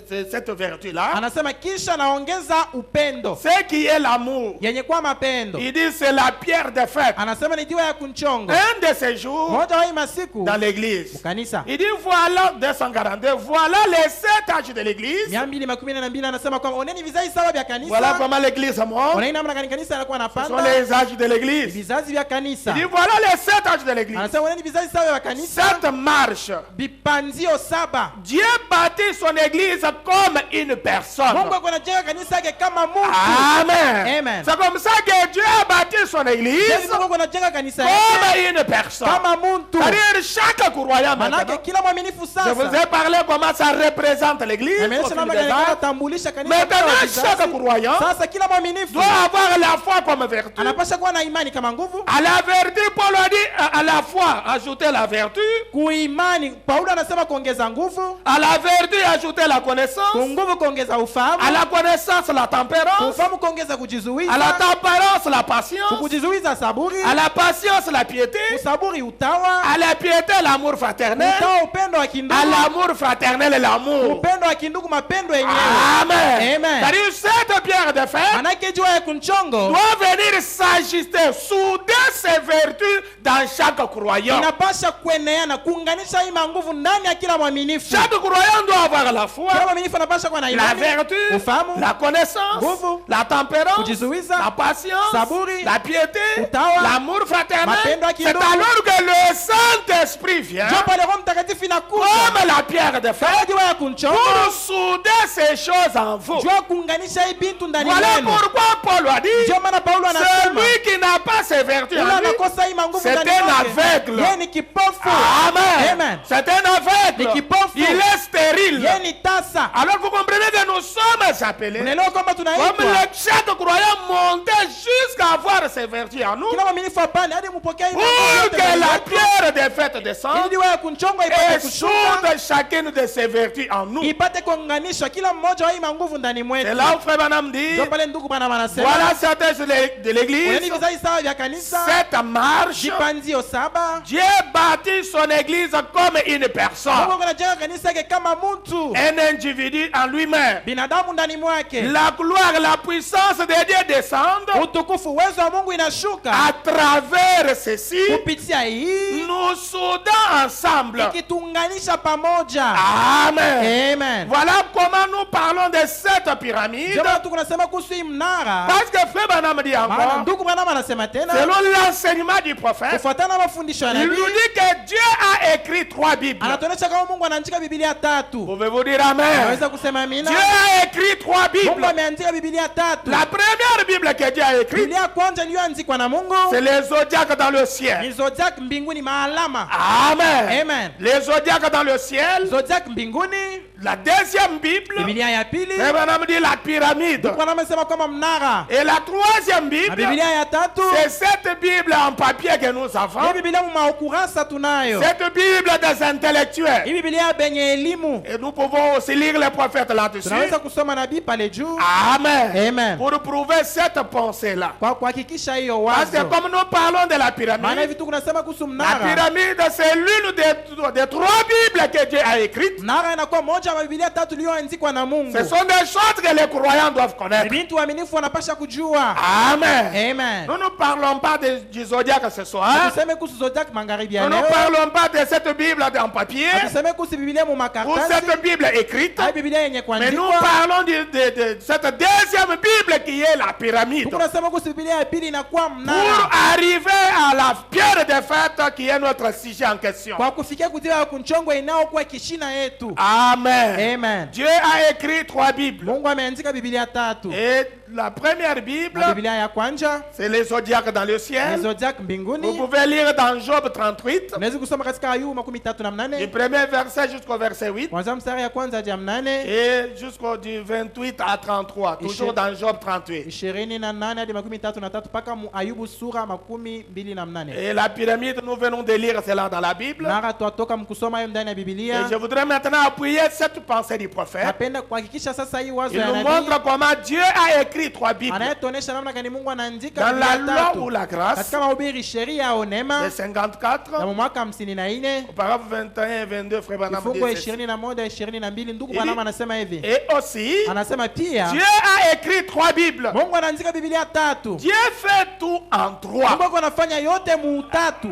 C'est cette vertu-là. Anasema kisha naongeza upendo. Ce qui est l'amour. Yenye kwa mapendo. Il dit c'est la pierre de fer. Anasema ni jiwe ya kunchongo. Un de ces jours Moja wa masiku dans l'église. kanisa. Il dit voilà 242, voilà les 7 âges de l'église. 212 anasema kwamba oneni vizazi saba vya kanisa. Voilà comment l'église monte. Oneni namna gani kanisa linakuwa Ce sont napanda. les âges de l'église. Vizazi vya kanisa. Il dit voilà les 7 âges de l'église. Anasema oneni vizazi saba vya kanisa. 7 marches. Vipanzio saba. Dieu bâtit son église comme une personne. Mungu anajenga kanisa yake kama mtu. Amen. Amen. C'est comme ça que Dieu a bâti son église Mungu anajenga kanisa yake comme une personne. kama mtu. C'est-à-dire chaque croyant maintenant. Manake kila mwaminifu Je sasa. vous ai parlé comment ça représente l'église. Ameonyesha au fil namna des gani âges. anatambulisha kanisa. Maintenant, kwa vizazi. chaque croyant Sasa kila mwaminifu doit avoir la foi comme vertu. anapaswa kuwa na imani kama nguvu. À la vertu, Paul a dit à la foi, ajouter la vertu. Kuimani Paulo anasema kuongeza nguvu. À la vertu, ajouter la connaissance. Kwa nguvu kuongeza ufahamu. À la connaissance, la tempérance. Ufahamu kuongeza À la kujizuiza. tempérance, la patience. Kujizuiza saburi. À la patience, la piété. Saburi utawa. À la piété, l'amour fraternel. Utawa upendo wa kindugu. À l'amour fraternel, l'amour. Upendo wa kindugu mapendo yenyewe. Amen. Amen. C'est-à-dire, cette pierre de fer Manake jua ya kunchongo doit venir s'ajuster, souder ses vertus dans chaque croyant. inapasha kueneana kuunganisha hii nguvu ndani ya kila mwaminifu. Chaque croyant doit avoir la foi, Kila mwaminifu anapasha kuwa na la imani, vertu, ufahamu, la connaissance, nguvu, la tempérance, kujizuiza, la patience, saburi, la piété, utawa, l'amour fraternel. mapendo ya C'est kindugu. alors que le Saint-Esprit vient Ndio pale Roho Mtakatifu inakuja comme la pierre de fer jua ya kunchongo pour souder ces choses en vous. jua kuunganisha hii bintu ndani Voilà yenu. pourquoi Paul a dit, Ndio maana Paulo anasema celui qui n'a pas ses vertus yule en lui, anakosa hii nguvu c'est ndani un yake. aveugle. Yeye ni kipofu. Amen. Amen. C'est un aveugle. Ni kipofu. Il est stérile. Yeye ni tasa. Alors vous comprenez que nous sommes appelés, Unaelewa kwamba comme tunaitwa chaque croyant, monter jusqu'à avoir ses vertus en nous, kila mwaminifu apande hadi mpokee hii nguvu pour yote que ndani la yetu. pierre de fête descende Ili jua ya kunchongo ipate et kushuka soude chacune de ses vertus en nous. ipate kuunganishwa kila mmoja wa hii nguvu ndani C'est mwetu. là où Frère Branham dit, Ndio pale ndugu bana wanasema voilà certains de uneni l'église, vizazi sawa vya kanisa cette marche, vipanzio saba. Dieu bâtit son église comme une personne, Mungu anajenga kanisa yake kama mtu un individu en lui-même. binadamu ndani mwake. La gloire, la puissance de Dieu descendent Utukufu uwezo wa Mungu inashuka à travers ceci, kupitia hii nous soudons ensemble. ikituunganisha pamoja. Amen. Amen. Voilà comment nous parlons de cette pyramide. Ndio maana tunasema kuhusu hii mnara. Parce que Frère Branham dit Maana encore, ndugu Branham anasema tena selon l'enseignement du prophète, kufuatana na mafundisho ya il nabii nous dit que Dieu a écrit 3 Bibles. anatuonyesha kama Mungu anaandika Biblia tatu. Pouvez-vous dire Amen? Naweza kusema amina. Dieu a écrit 3 Mungu Bibles. ameandika Biblia tatu. La première Bible que Dieu a écrite, Biblia ya kwanza iliyoandikwa na Mungu c'est les zodiaques dans le ni ciel. zodiac mbinguni, maalama. Amen. Amen. Les zodiacs dans le ciel. Zodiac mbinguni. La deuxième Bible, Biblia ya pili Frère Branham dit la pyramide. Mungu anasema kama mnara. Et la troisième Na Bible, Biblia ya tatu c'est cette Bible en papier que nous avons. hii Biblia maukurasa tunayo. Cette Bible des intellectuels. Hii Biblia benye elimu. Et nous pouvons aussi lire les prophètes là-dessus. Tunaweza kusoma nabii pale juu. Amen. Amen. Pour prouver cette pensée-là. Kwa kuhakikisha hiyo Parce que wazo. comme nous parlons de la Maana pyramide, hivi tu kunasema kuhusu la mnara. pyramide c'est l'une des 3 Bibles que Dieu a écrites. Mnara inakuwa moja wa Biblia tatu iliyoandikwa na Mungu. Ce sont des choses que les croyants doivent Ni connaître. vitu waaminifu wanapasha kujua. Amen. Amen. Nous ne parlons pas du zodiaque ce soir. Tuseme kuhusu zodiac magharibi ya Nous ne leo. parlons pas de cette Bible en papier Tuseme kuhusu Biblia mu ou makaratasi. cette Bible écrite. Hai Biblia yenye Mais nous kuandikwa. parlons de cette deuxième Bible qui est la pyramide. Tuko nasema kuhusu Biblia ya pili inakuwa Pour mnara. arriver à la pierre de fête qui est notre sujet en question. Kwa kufikia kuziwa kunchongo inaokuwa kishina yetu. Amen. Amen. Dieu a écrit 3 Bibles. Mungu ameandika Biblia tatu. Et la première Bible, Na Biblia ya kwanza c'est les zodiacs dans le ni ciel. zodiac Vous mbinguni. pouvez lire dans Job 38, Unaweza kusoma katika Ayubu 38 du premier verset jusqu'au verset 8, kwanza mstari ya kwanza hadi ya 8, et jusqu'au du 28 à 33, toujours dans Job 38. 28 hadi 33 mpaka Ayubu sura 28. Et la pyramide, nous venons de lire cela dans la Bible. Mara twatoka mkusoma hiyo ndani ya Et Biblia. je voudrais maintenant appuyer cette pensée du prophète. Napenda kuhakikisha sasa hii wazo Il ya nous nabii montre comment Dieu a écrit 3 Bibles. anayetuonesha namna gani Mungu anaandika Dans la Biblia loi tatu. ou la grâce, Katika mahubiri sheria au de neema na 54, mwaka 54 au paragraphe 21 et 22, frère Branham dit kifungo ceci. 21 22 ndugu Ili- Branham anasema hivi. Et aussi, Anasema pia Dieu a écrit 3 Bibles. Mungu anaandika Biblia tatu. Dieu fait tout en 3. Mungu anafanya yote mu tatu.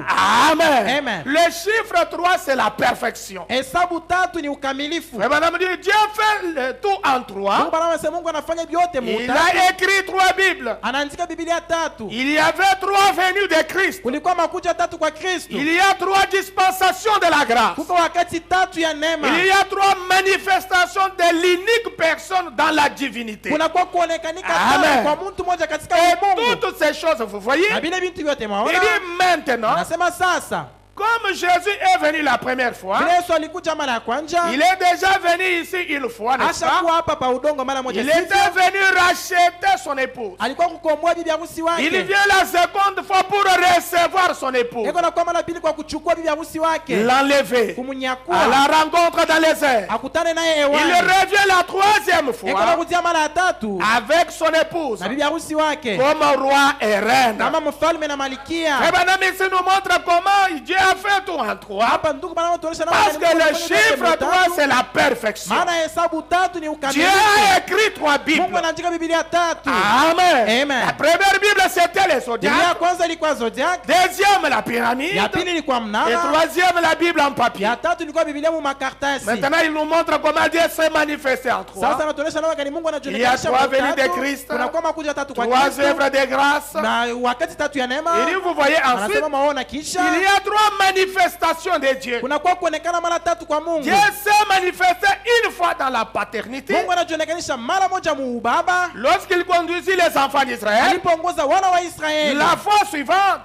Amen. Amen. Le chiffre 3, c'est la perfection. Hesabu tatu ni ukamilifu. Frère Branham dit, Dieu fait tout en Mungu 3. Branham anasema Mungu anafanya yote mu Il tatu. a écrit 3 Bibles. Anaandika Biblia tatu. Il y avait 3 venues de Christ. Kulikuwa makuja tatu kwa Kristo. Il y a 3 dispensations de la grâce. Kuko wakati tatu ya neema. Il y a 3 manifestations de l'unique personne dans la divinité. Kuna kwa kuonekanika Amen. tatu kwa mtu mmoja katika Et Mungu. toutes ces choses, vous voyez, Na vile vitu vyote il mwaona. dit maintenant, Anasema sasa comme Jésus est venu la première fois, vile Yesu alikuja mara ya kwanza, il est déjà venu ici une fois, n'est-ce ashakuwa pas? hapa pa udongo mara moja. Il sivyo? était venu racheter son épouse. Alikuwa kukomboa bibi harusi Il wake. vient la seconde fois pour recevoir son épouse, Eko na kwa mara pili kwa kuchukua bibi harusi wake. l'enlever, à Kumunyakua. la rencontre dans les airs. Akutane naye Il hewani. revient la troisième Eko na fois kutia mara ya tatu avec son épouse, na bibi harusi wake comme roi et reine. kama mfalme na Et malikia. maintenant, ici nous montre comment Dieu a fait tout en 3. Hapa ndugu bana tuonyesha namna Parce gani que Mungu le anafanya yote chiffre mu 3, tatu. c'est la perfection. Maana hesabu tatu ni Dieu ukamilifu. a écrit 3 Mungu Bibles. anaandika Biblia tatu. Amen. Amen. La première Bible, c'était les Biblia ya zodiacs. kwanza ilikuwa zodiac, Deuxième, la pyramide. ya pili ilikuwa Et mnara, troisième, la Bible en papier. ya tatu ilikuwa Biblia mu makartasi. Maintenant, il nous montre comment Dieu s'est manifesté en 3. Sasa anatuonyesha namna gani Mungu Il y a anajulikana 3 venues de Christ, kuna kwa makuja tatu kwa 3 Kristo œuvres de grâce. na wakati tatu ya neema. Et vous voyez ensuite, Anasema maona kisha il y a 3 manifestations de Dieu. kuna kwa kuonekana mara tatu kwa Mungu. Dieu s'est manifesté une fois dans la paternité, Mungu anajionekanisha mara moja mu baba lorsqu'il conduisit les enfants d'Israël. alipoongoza wana wa Israeli. La fois suivante,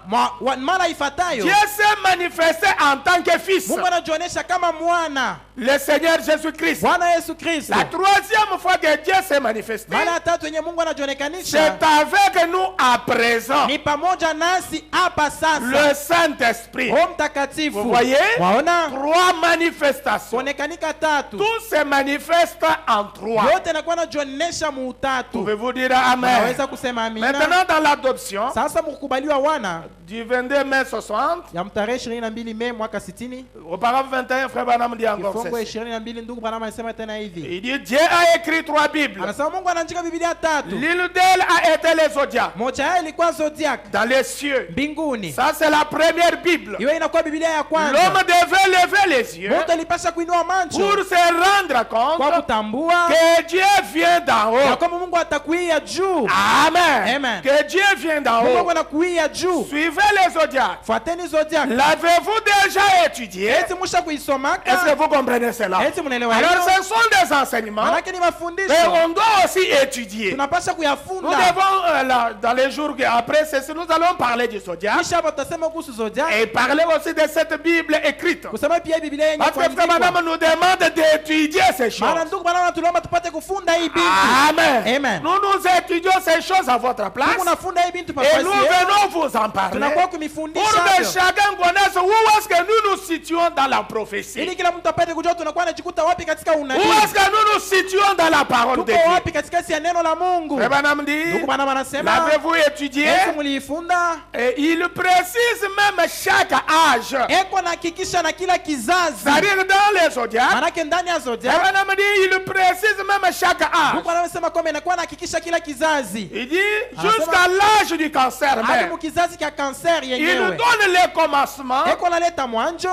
Mara ifuatayo Dieu s'est manifesté en tant que fils, Mungu anajionyesha kama mwana le Seigneur Jésus-Christ. Bwana Yesu Kristo. La troisième fois que Dieu s'est manifesté, Mara ya tatu yenye Mungu anajionekanisha c'est avec nous à présent, ni pamoja nasi hapa sasa. le Saint-Esprit. Roho Mtakatifu. Vous voyez, Waona 3 manifestations. kuonekanika tatu. Tout se manifeste en 3. Yote inakuwa inajionyesha mu tatu. Pouvez-vous dire Amen? Naweza kusema amina. Maintenant, dans l'adoption Sasa mkukubaliwa wana du 22 mai 60, ya mtarehe 22 Mei mwaka 60, au paragraphe 21, Frère Branham dit encore kifungo ceci. 22 ndugu Branham anasema tena hivi. Il dit Dieu a écrit 3 Bibles. Anasema Mungu anaandika Biblia tatu. L'une d'elles a été les zodiacs Moja yao ilikuwa zodiac dans les cieux. mbinguni. Ça, c'est la première Bible. Hiyo inakuwa Biblia ya kwanza. L'homme devait lever les yeux Mtu alipasha kuinua macho pour se rendre kwa compte kutambua que Dieu vient d'en ya haut. kwamba Mungu atakuia juu. Amen. Amen. Que Dieu vient d'en Mungu haut. anakuia juu. Suivez les zodiacs. Fuateni zodiac. L'avez-vous déjà étudié? Eti musha kuisomaka. Est-ce que vous comprenez cela? Eti mnaelewa Alors, hilo? ce sont des enseignements, Manake ni mais mafundisho. on doit aussi étudier. Tunapasha Nous kuyafunda. devons, dans les jours après ceci, nous allons parler du zodiac Kisha hapa tutasema kuhusu zodiac. et parler aussi de cette Bible écrite. Kusema pia Biblia yenye Parce que Frère kuandikwa. Madame nous demande d'étudier ces choses. Maana ndugu bwana tunaomba tupate kufunda hii bintu. Amen. Amen. Nous étudions ces choses à votre place Mungu nafunda hii bintu et papasi. nous venons vous en parler Tunakuwa pour kumifundisha. que hayo. chacun connaisse où est-ce que nous nous situons dans la prophétie. Ili kila mtu apate kujua tunakuwa najikuta wapi katika Où unabii. est-ce que nous nous situons dans la parole de Tuko Dieu. wapi katikati ya neno la Mungu. Frère Branham dit, Ndugu bwana wanasema l'avez-vous étudié? Yesu mliifunda. Et il précise même chaque âge. eko nahakikisha na kila kizazi. C'est-à-dire dans les zodiacs, Manake ndani ya zodiac Abraham dit, il précise même chaque âge. Mungu anasema kwamba inakuwa nahakikisha kila kizazi. Il dit jusqu'à l'âge du cancer Hadi même. mu kizazi kia kanser Il nous yenyewe. donne les commencements. Eko naleta mwanjo.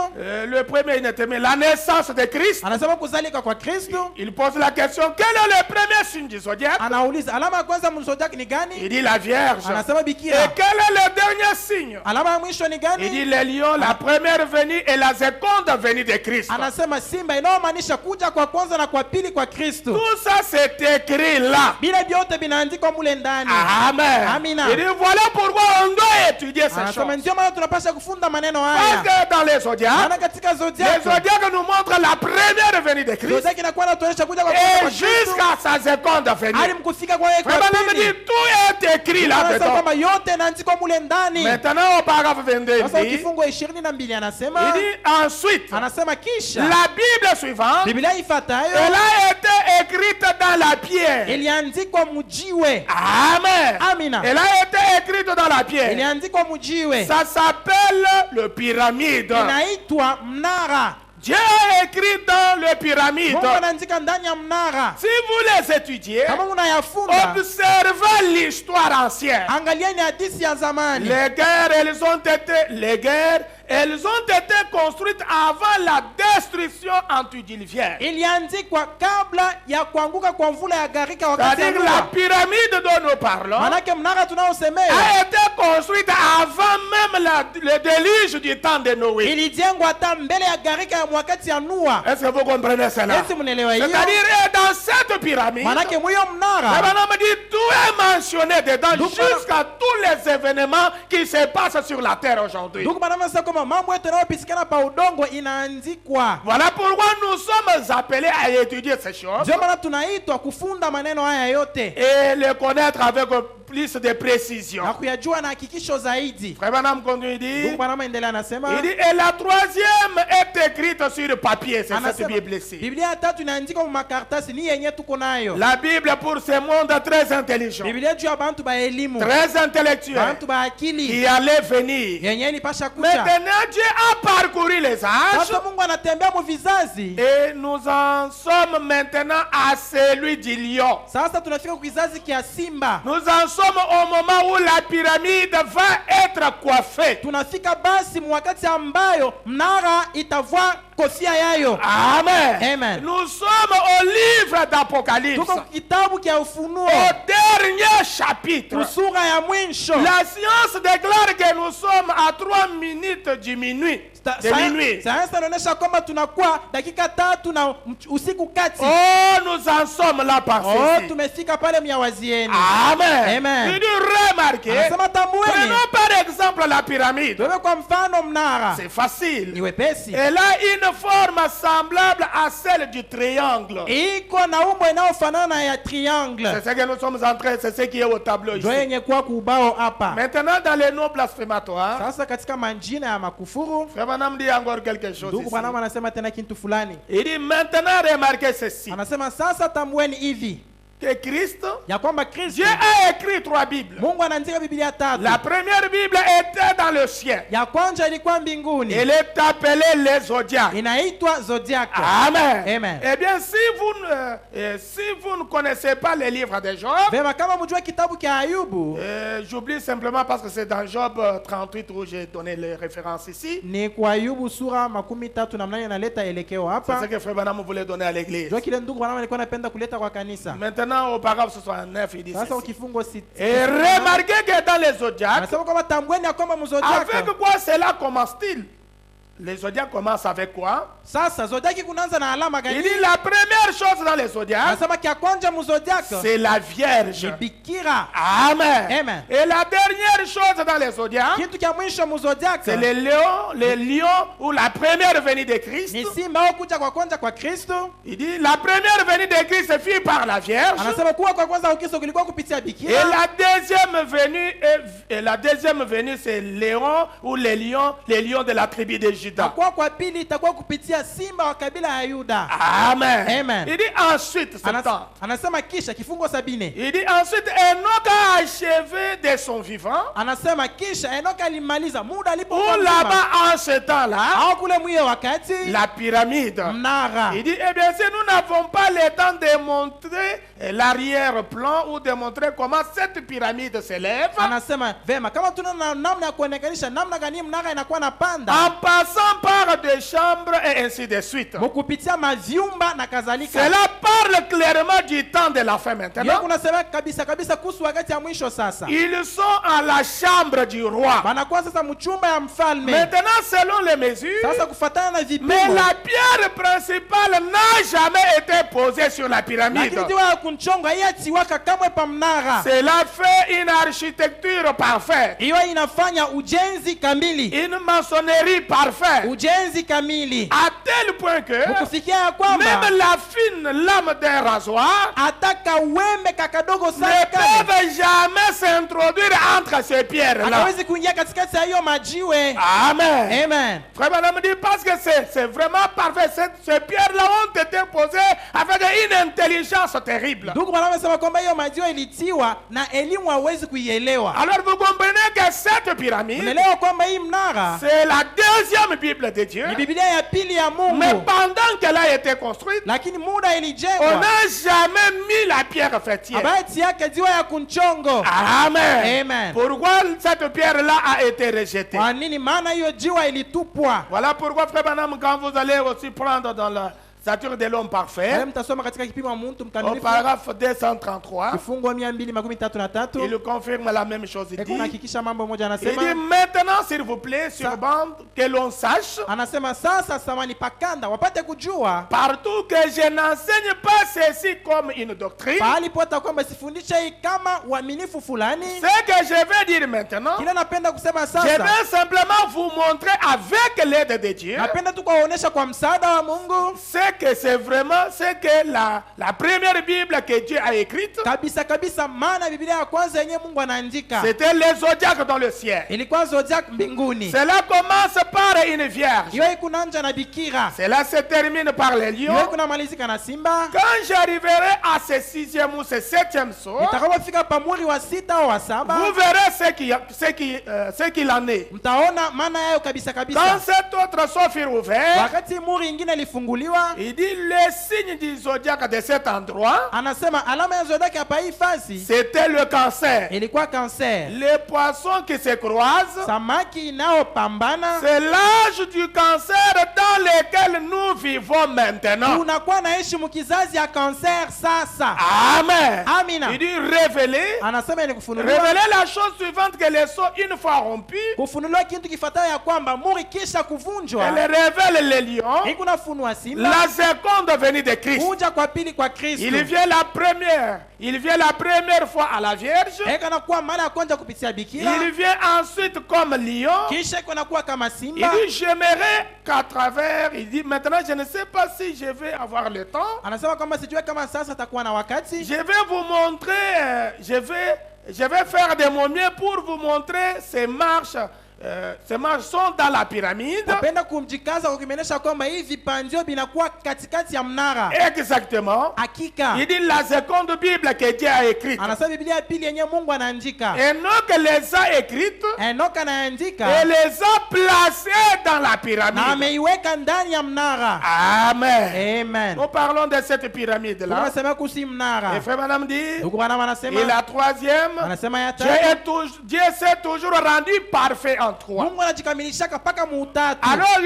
Le premier, il était la naissance de Christ. Anasema kuzalika kwa Kristo. Il pose la question, quel est le premier signe du zodiaque? Anauliza alama ya kwanza mu zodiac ni Il gani? dit la Vierge. Anasema Et bikira. quel est le dernier signe? Alama ya mwisho ni Il gani? dit les lions, la première venue et la seconde venue de Christ. Anasema simba inayomaanisha kuja kwa kwanza na kwa pili kwa Kristo. Tout ça c'est écrit là. Bila vyote vinaandikwa mule ndani. Amen. Amina. Il dit voilà pourquoi on doit étudier ces Anasema choses. ndio maana tunapaswa kufunda maneno Parce haya. que dans les zodiacs, Maana katika les zodiac zodiacs nous montrent la première venue de Christ zodiac inakuwa inatuonyesha kuja kwa kwanza et kwa Kristo jusqu'à sa seconde hadi venue. mkufika kwa yeye kwa Vraiment, on me pili. dit tout est écrit Anasema là-dedans. kwamba yote inaandikwa mule ndani. Maintenant au paragraphe 22, Sasa il dit, kifungo 22 anasema ensuite, anasema kisha la Bible suivante, Biblia ifuatayo elle a été écrite dans la pierre. iliandikwa mjiwe. Amen. Amina. Elle a été écrite dans la pierre. Iliandikwa mjiwe. Ça s'appelle le pyramide. Inaitwa mnara. Dieu a écrit dans le pyramide. Mungu anaandika ndani ya mnara. Si vous les étudiez, Kama mnayafunda, observez l'histoire ancienne. angalieni hadithi ya zamani. Les guerres, elles ont été construites avant la destruction antediluvienne. Iliandikwa kabla ya kuanguka kwa mvula ya gharika wakati ya C'est-à-dire la Noa. pyramide dont nous parlons Manake mnara tunaosemea a été construite avant même le déluge du temps de Noé. ilijengwa hata mbele ya gharika ya wakati ya Noa. Est-ce que vous comprenez cela? Esi mnaelewa hiyo? C'est-à-dire dans cette pyramide, Manake mwiyo la mnara Bible dit tout est mentionné dedans Donc, jusqu'à tous les événements qui se passent sur la terre aujourd'hui. ndugu banamasa kwamba mambo yote yanayopitikana pa udongo inaandikwa. Voilà pourquoi nous sommes appelés à étudier ces choses Ndio maana tunaitwa kufunda maneno haya yote et les connaître avec plus de précision. na kuyajua na hakikisho zaidi. Frère Branham continue, il dit, Ndugu banama endelea anasema et la troisième est écrite sur papier, c'est cette anasema Bible-ci. Biblia ya tatu inaandikwa mu makaratasi ni yenye tuko nayo. La Bible pour ce monde très intelligent, Biblia juu ya bantu ba elimu, très intellectuel, bantu ba akili qui allait venir. yenye ilipasha kucha. Maintenant, Dieu a parcouru les âges Sasa Mungu anatembea mu vizazi. et nous en sommes maintenant à celui du lion. Sasa tunafika kwa kizazi kia simba. Nous en sommes au moment où la pyramide va être coiffée. Tunafika basi mu wakati ambayo mnara itavua kofia yayo. Amen. Amen. Nous sommes au livre d'Apocalypse, Tuko kitabu kia Ufunuo, au dernier chapitre. sura ya mwisho. La science déclare que nous sommes à 3 minutes du minuit. De minuit. Sayansi inaonyesha kwamba tunakuwa dakika 3 na usiku kati. Oh, nous en sommes là par Oh, ceci. tumefika pale myawazieni. Amen. Amen. Tu dois remarquer. Anasema tambueni. Prenons par exemple la pyramide. Wewe kwa mfano mnara C'est facile. ni wepesi. Elle a une forme semblable à celle du triangle. Iko na umbo inayofanana na ya triangle. C'est ce que nous sommes en train, c'est ce qui est au tableau Ndio ici. yenye kuwa kubao hapa. Maintenant, dans les noms blasphématoires, Sasa katika manjina ya makufuru, Frère Branham dit encore quelque chose ndugu ici. Branham anasema tena kitu fulani. Il dit maintenant remarquez ceci, Anasema sasa tambueni hivi que Christ, ya kwamba Kristo, Dieu a écrit 3 Bibles. Mungu anaandika Biblia tatu. La première Bible était dans le ciel. Ya kwanza ilikuwa mbinguni. Elle est appelée les zodiacs. Inaitwa zodiac. Amen. Amen. Eh bien, si vous ne connaissez pas les livres de Job, Vema kama mjua kitabu kia Ayubu, j'oublie simplement parce que c'est dans Job 38 où j'ai donné les références ici. ni kwa Ayubu sura 13 namna inaleta elekeo C'est hapa. ce que Frère Branham voulait donner à l'église. Ndio kile ndugu Branham alikuwa anapenda kuleta kwa kanisa. Maintenant, au paragraphe 69, il dit Sasa ceci. ukifungo Et remarquez que dans les zodiacs, anasema kwamba tambueni ya kwamba mzodiac. avec quoi cela commence-t-il? Les zodiacs commencent avec quoi? Sasa zodiac kunaanza na alama Il gani? dit la première chose dans les zodiacs, Anasema kia kwanza mzodiac c'est la Vierge. ni bikira. Amen. Amen. Et la dernière chose dans les zodiacs, Kitu kia mwisho mzodiac c'est les lions ou la première venue de Christ. ni simba au kuja kwa kwanza kwa Kristo. Il dit la première venue de Christ se fit par la Vierge. Anasema kuwa kwa kwanza kwa Kristo kulikuwa kupitia Et bikira. la deuxième venue, c'est Léon ou les lions de la tribu de Juda. Juda. kwa kwa pili itakuwa kupitia simba wa kabila ya Yuda. Amen. Amen. Il dit ensuite, Satan. Anasema kisha kifungo 70. Il dit ensuite, Enoch a achevé de son vivant. Anasema kisha Enoka alimaliza muda Où alipokuwa là-bas, en ce temps-là, au kule mwiyo wakati la pyramide. mnara. Il dit, eh bien, si nous n'avons pas le temps de montrer l'arrière-plan ou de montrer comment cette pyramide s'élève, Anasema vema kama tuna namna ya kuonekanisha namna gani mnara inakuwa na panda en passant par des chambres et ainsi de suite. mkupitia mavyumba na kadhalika. Cela parle clairement du temps de la fin Yeye maintenant. kunasema kabisa kuhusu wakati ya mwisho sasa. Ils sont à la chambre du roi. Banakuwa sasa mchumba ya mfalme. Maintenant, selon les mesures, Sasa kufatana na mais vipimo. la pierre principale n'a jamais été posée sur la pyramide. Lakini jiwe ya kunchonga hii atiwaka kamwe pa mnara. Cela fait une architecture parfaite, Hiyo inafanya ujenzi kamili. une maçonnerie parfaite, Ujenzi kamili. à tel point que Kufikia ya kwamba même la fine lame d'un rasoir ataka wembe kakadogo ne sana kale peut jamais s'introduire entre ces pierres-là. hawezi kuingia katikati ya hiyo majiwe. Amen. Amen. Frère Branham me dit parce que c'est vraiment parfait. Ces pierres-là ont été posées avec une intelligence terrible. Ndugu Branham amesema kwamba hiyo majiwe ilitiwa na elimu hawezi kuielewa. Alors vous comprenez que cette pyramide, Unaelewa kwamba hii mnara c'est la deuxième Bible de Dieu. ni Biblia ya pili ya Mais Mungu, pendant qu'elle a été construite, lakini muda on ilijengwa n'a jamais mis la pierre fêtière. abati yake jiwe ya kunchongo. Amen. Amen. Pourquoi cette pierre-là a été rejetée? Kwa nini? Maana hiyo jiwe ilitupwa. Voilà pourquoi, Frère Branham, quand vous allez aussi prendre dans la stature de l'homme Wale parfait, mtasoma katika kipimo wa mtu au mkamilifu paragraphe 233, kifungo 233 il confirme la même chose. Il dit, kunahakikisha mambo moja. il dit Anasema maintenant, s'il vous plaît, sur bande, que l'on sache, anasema sasa samani pakanda wapate kujua partout que je n'enseigne pas ceci comme une doctrine, pahali pote kwamba sifundishe hii kama uaminifu fulani. ce que je vais dire maintenant, Kile napenda kusema je sasa, vais simplement vous montrer avec l'aide de Dieu napenda tu kuwaonesha kwa msaada wa Mungu ce que c'est vraiment, ce que la première Bible que Dieu a écrite, kabisa kabisa, maana Biblia ya kwanza yenyewe Mungu anaandika c'était les zodiacs dans le ciel. ilikuwa zodiac mbinguni. Cela commence par une vierge. Hiyo ikunanja na bikira, Cela se termine par les hiyo lions. ikunamalizika na simba. Quand j'arriverai à ce sixième ou ce septième saut, Itakapofika pamuri wa sita au wa saba, vous verrez ce qu'il en est. mtaona maana yayo kabisa Quand kabisa. cet autre saut fut ouvert, Wakati muri ingine ilifunguliwa, il dit les signes du zodiaque de cet endroit, anasema alama ya zodiac hapa hii fasi c'était le cancer. ilikuwa kanser. Les poissons qui se croisent, Samaki inayopambana, c'est l'âge du cancer dans lequel nous vivons maintenant. unakuwa naishi mkizazi ya kanser sasa. Amen. Amina. Il dit révéler. Anasema ni kufunuliwa, Révéler la chose suivante, que les seaux, une fois rompus, kufunuliwa kitu kifuatayo ya kwamba muri kisha kuvunjwa elle révèle les lions, ikunafunua simba, la seconde venue de Christ. kuja kwa pili kwa Kristo. Il vient la première fois à la Vierge, Eka nakuwa mara ya kwanza kupitia bikira, il vient ensuite comme lion. kisha iko nakuwa kama Il simba. dit, j'aimerais qu'à travers, il dit, maintenant je ne sais pas si je vais avoir le temps, Anasema kwamba sijue kama sasa atakuwa na wakati, je vais vous montrer, je vais faire de mon mieux pour vous montrer ces marches sont dans la pyramide. napenda kumjikaza kwa kumenesha kwamba hivi vipandio binakuwa katikati ya mnara. Exactement. Hakika Il dit la seconde Bible que Dieu a écrite. anasema Biblia ya pili yenye Mungu anaandika, Enoch les a écrites Enoka anaandika et les a placées dans la na pyramide. ameiweka ndani ya mnara. Amen. Amen. Nous parlons de cette pyramide-là. Tunasema kuhusu Et mnara. frère Madame dit, Ndugu Branham et anasema, la troisième, anasema ya tatu, Dieu s'est toujours rendu parfait en trois. Mungu anajikamilishaka mpaka muutatu. Alors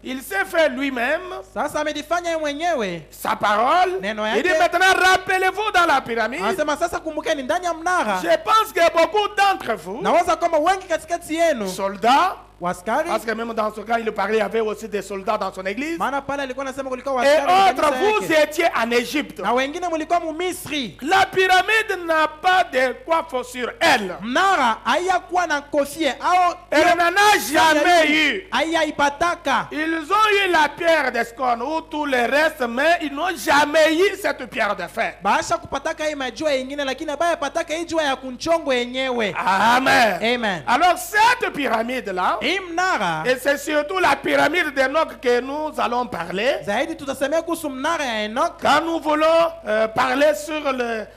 il s'est fait lui-même Sasa amejifanya yeye mwenyewe. sa parole. Neno Il dit yake. maintenant, rappelez-vous dans la pyramide. Anasema sasa kumbukeni ndani ya mnara. Je pense que beaucoup d'entre vous, Nawaza kwamba wengi katikati yenu soldats, waskari, parce que même dans ce cas, il parlait, il y avait aussi des soldats dans son église, maana pale alikuwa anasema kulikuwa et waskari wa autres, kanisa vous yake. étiez en Égypte. Na wengine mlikuwa mu Misri. La pyramide n'a pas de coiffe sur elle. Mnara haiyakuwa na kofie au Elle n'en a jamais eu. haiyaipataka. Ils ont eu la pierre d'escorne ou tout le reste, mais ils n'ont jamais eu cette pierre de fer. Baasha kupataka hii majua yengine, lakini abaya pataka hii jua ya kunchongo yenyewe. Amen. Amen. Alors cette pyramide-là, hii mnara Et c'est surtout la pyramide d'Enoch que nous allons parler. zaidi tutasemea kuhusu mnara ya Enoch. Quand nous voulons parler sur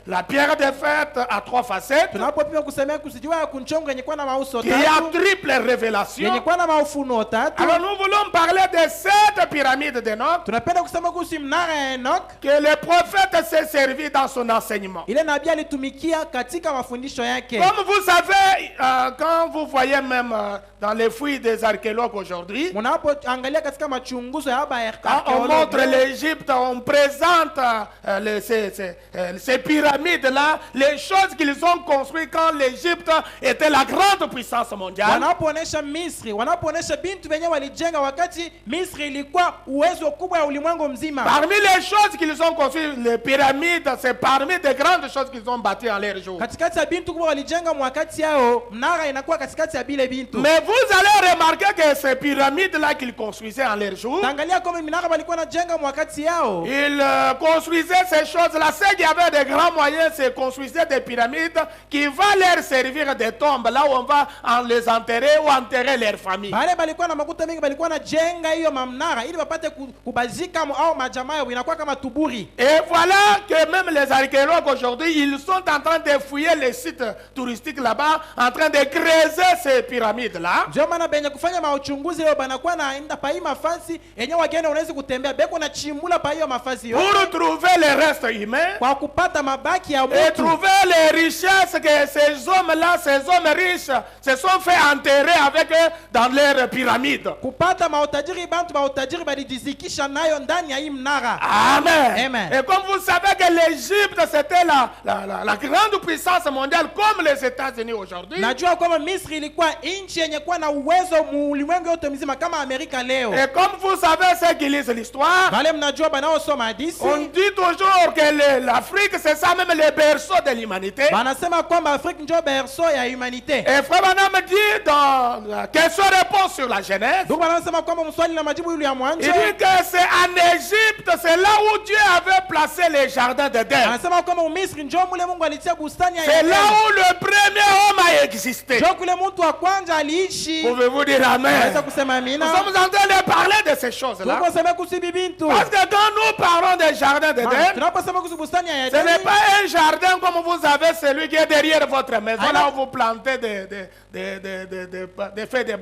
la pierre de fête à 3 facettes, Tunapopima kusemea kusijua ya kunchongo yenye kuwa na mauso qui a tatu, triple révélation. yenye kuwa na maufunuo tatu. Alors nous voulons parler de cette pyramide d'Enoch Tunapenda kusema kuhusu mnara ya Enoch, que le prophète s'est servi dans son enseignement. ile nabii alitumikia katika mafundisho yake. Comme vous savez, quand vous voyez même dans les fouilles des archéologues aujourd'hui, Munapoangalia katika machunguzo ya haba ya quand on montre l'Égypte, on présente ces pyramides-là, les choses qu'ils ont construites quand l'Égypte était la grande puissance mondiale. Wanapoonesha Misri, wanapoonesha bintu venye walijenga wakati Misri ilikuwa uwezo kubwa ya ulimwengu mzima. Parmi les choses qu'ils ont construites, les pyramides, c'est parmi des grandes choses qu'ils ont bâties en leur jour. Katikati ya bintu kubwa walijenga mwakati yao, mnara inakuwa katikati ya bile bintu. Mais vous allez remarquer que ces pyramides-là qu'ils construisaient en leur jour, Tangalia kama minara walikuwa najenga mwakati yao. ils construisaient ces choses-là. Ceux qui avaient des grands moyens, se construisaient des pyramides qui vont leur servir des tombes, là où on va les enterrer ou enterrer leurs familles. Bale balikuwa na makuta mingi balikuwa na jenga hiyo mamnara ili wapate kubazika au majamaa yao inakuwa kama tuburi. Et voilà que même les archéologues aujourd'hui, ils sont en train de fouiller les sites touristiques là-bas, en train de creuser ces pyramides-là. Ndio maana benye kufanya mauchunguzi leo banakuwa naenda pa hii mafasi yenyewe wageni unaweza kutembea beko na chimbula pa hiyo mafasi yote Pour trouver les restes humains kwa kupata mabaki ya et mtu, trouver les richesses que ces hommes-là, ces hommes riches, se sont fait enterrer avec eux dans leurs pyramides. kupata mautajiri bantu mautajiri balijizikisha nayo ndani ya hii mnara. Amen. Amen. Et comme vous savez que l'Égypte, c'était la grande puissance mondiale, comme les États-Unis aujourd'hui. Najua kwamba Misri ilikuwa nchi yenye kuwa na uwezo ulimwengu yote mzima kama Amerika leo. Et comme vous savez ceux qui lisent l'histoire, Bale mnajua banaosoma hadithi on dit toujours que l'Afrique, c'est ça même le berceau de l'humanité. banasema kwamba Afrika ndio berceau ya humanité. Et Frère Branham dit dans la question-réponse sur la Genèse, Ndugu banasema kwamba mswali na majibu yule ya mwanzo, il dit que c'est en Égypte, c'est là où Dieu avait placé les jardins d'Éden. anasema kwamba Misri ndio mule Mungu alitia bustani ya C'est Edeni. là où le premier homme a existé. Ndio kule mtu wa kwanza aliishi. Pouvez-vous dire Amen? Naweza kusema Nous amina. sommes en train de parler de ces choses-là. Tunaposema kuhusu bintu, Parce que quand nous parlons des jardins d'Éden, tunaposema kuhusu bustani ya ce n'est Edeni, pas un jardin comme vous avez celui qui est derrière votre maison, là où vous plantez des feuilles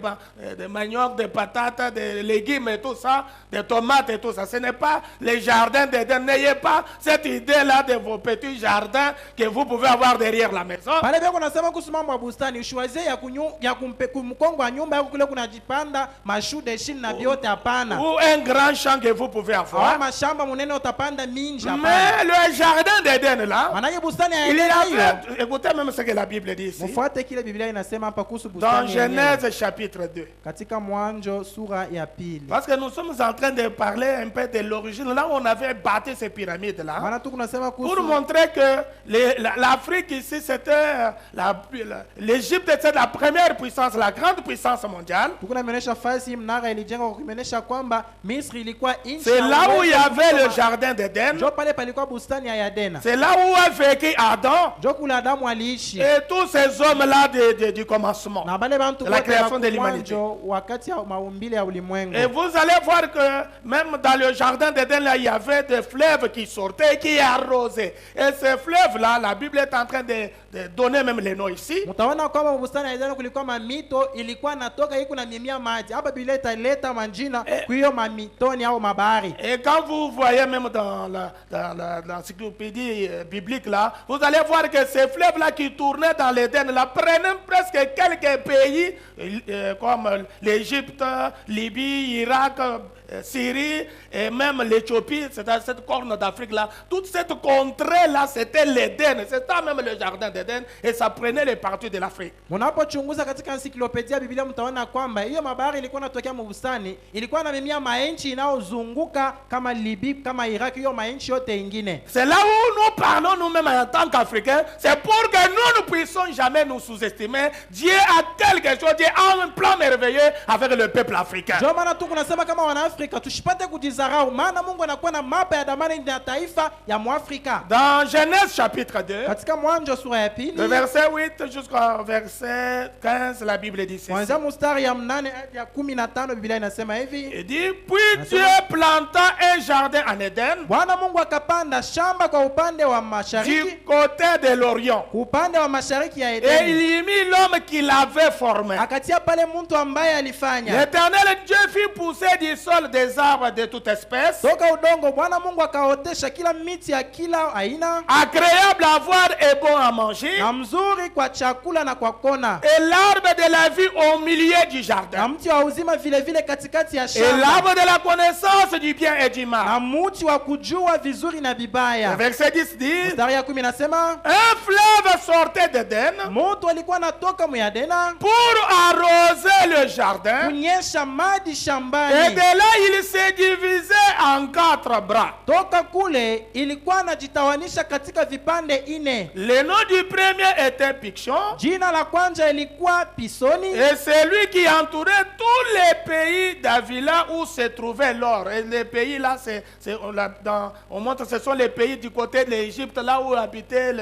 de manioc, des patates, des légumes et tout ça, des tomates et tout ça. Ce n'est pas les jardins d'Éden. N'ayez pas cette idée-là de vos petits jardins que vous pouvez avoir derrière la maison. pale beko nasema kuhusu mambo ya bustani, ushuazie ya kumkongo wa nyumba yako kule kunajipanda mashude shini na vyote, hapana. Ou un grand champ que vous pouvez Hawa avoir. mashamba munene utapanda minji, hapana. Mais le jardin d'Éden là, Manake bustani ya il Edeni est hiyo, écoutez même ce que la Bible dit ici. mfuate kile Biblia inasema hapa kuhusu Dans bustani yenyewe. Genèse chapitre 2. Katika Mwanzo sura ya pili. Parce que nous sommes en train de parler un peu de l'origine, là où on avait bâti ces pyramides-là. Maana tu kunasema Pour kuhusu montrer que l'Afrique ici, c'était l'Égypte était la première puissance, la grande puissance mondiale. tukuna meonyesha fasi mnara ilijengwa kwa kumeonyesha kwamba Misri ilikuwa nchi. C'est ya là où il y uwezo avait le mkubwa. jardin d'Éden. Njo pale palikuwa bustani ya Edena. C'est là où a vécu Adam Njo kule Adamu aliishi. et tous ces hommes-là du commencement. Na bale bantu La wote création wa de l'humanité. mwanzo wakati ya maumbile ya ulimwengu. Et vous allez voir que même dans le jardin d'Éden, là, il y avait des fleuves qui sortaient, qui arrosaient. Et ces fleuves-là, la Bible est en train de donner même les noms ici. Mtaona kwamba bustani ya Edena kulikuwa mamito ilikuwa natoka iko na mimea maji. Hapa Biblia italeta manjina kwa hiyo mamitoni au mabahari. Et quand vous voyez même dans l'encyclopédie biblique là, vous allez voir que ces fleuves-là qui tournaient dans l'Éden là prenaient presque quelques pays comme l'Égypte, Libye, Irak, Syrie et même l'Éthiopie, c'est-à-dire cette corne d'Afrique là. Toute cette contrée là, c'était l'Éden. C'était même le jardin d'Éden et ça prenait les parties de l'Afrique. Mnapochunguza katika encyclopedia Biblia mtaona kwamba hiyo mabahari ilikuwa inatokea mbustani, ilikuwa na mimea mainchi inayozunguka kama Libya, kama Iraq, hiyo mainchi yote ingine. C'est là où nous parlons nous-mêmes en tant qu'Africains. C'est pour que nous ne puissions jamais nous sous-estimer. Dieu a quelque chose, Dieu a un plan merveilleux avec le peuple africain. Ndio maana tu kunasema kama Wanaafrika Mwafrika, tushipate kujizarau, maana Mungu anakuwa na mapa ya damani na taifa ya Mwafrika. Dans Genèse chapitre 2, Katika Mwanzo sura ya pili, le verset 8 jusqu'au verset 15, la Bible dit ceci. kuanzia mstari ya 8 hadi ya 15, Biblia inasema hivi. Il dit, puis Dieu planta un jardin en Éden, Bwana Mungu akapanda shamba kwa upande wa du mashariki, côté de l'Orient. upande wa mashariki ya Et Edeni. il y mit l'homme qu'il avait formé. Akatia pale mtu ambaye alifanya. L'Éternel Dieu fit pousser du sol des arbres de toute espèce, Toka udongo Bwana Mungu akaotesha kila miti ya kila aina, agréable à voir et bon à manger, na mzuri kwa chakula na kwa kona, et l'arbre de la vie au milieu du na jardin, mti wa uzima vile vile katikati ya et shamba, l'arbre de la connaissance du bien et du mal. na mti wa kujua vizuri na Le vibaya. verset 10 dit, Mstari ya 10 nasema, un fleuve sortait d'Éden moto alikuwa natoka Muyadena pour arroser le jardin, kunyesha maji et shambani. de là il s'est divisé en 4 bras. Toka kule ilikuwa najitawanisha katika vipande ine. Le nom du premier était Pichon, Jina la kwanza ilikuwa Pisoni, et c'est lui qui entourait tous les pays d'Avila où se trouvait l'or. Et les pays là, on montre ce sont les pays du côté de l'Égypte, là où habitaient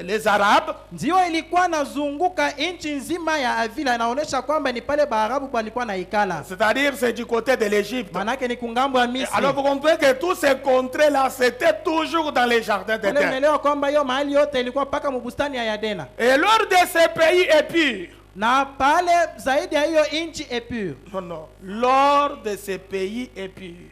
les Arabes. ndio ilikuwa nazunguka nchi nzima ya Avila. Inaonyesha kwamba ni pale Baarabu palikuwa na ikala, C'est-à-dire c'est du côté de l'Égypte. manake ni kungambo ya Misri. Alors vous comprenez que tous ces contrées là, c'était toujours dans les jardins Kule d'Éden. unaelewa kwamba hiyo mahali yote ilikuwa paka mubustani ya Yadena, Et lors de ces pays épurs, na pale zaidi ya hiyo nchi epur non, lors de ces pays épurs,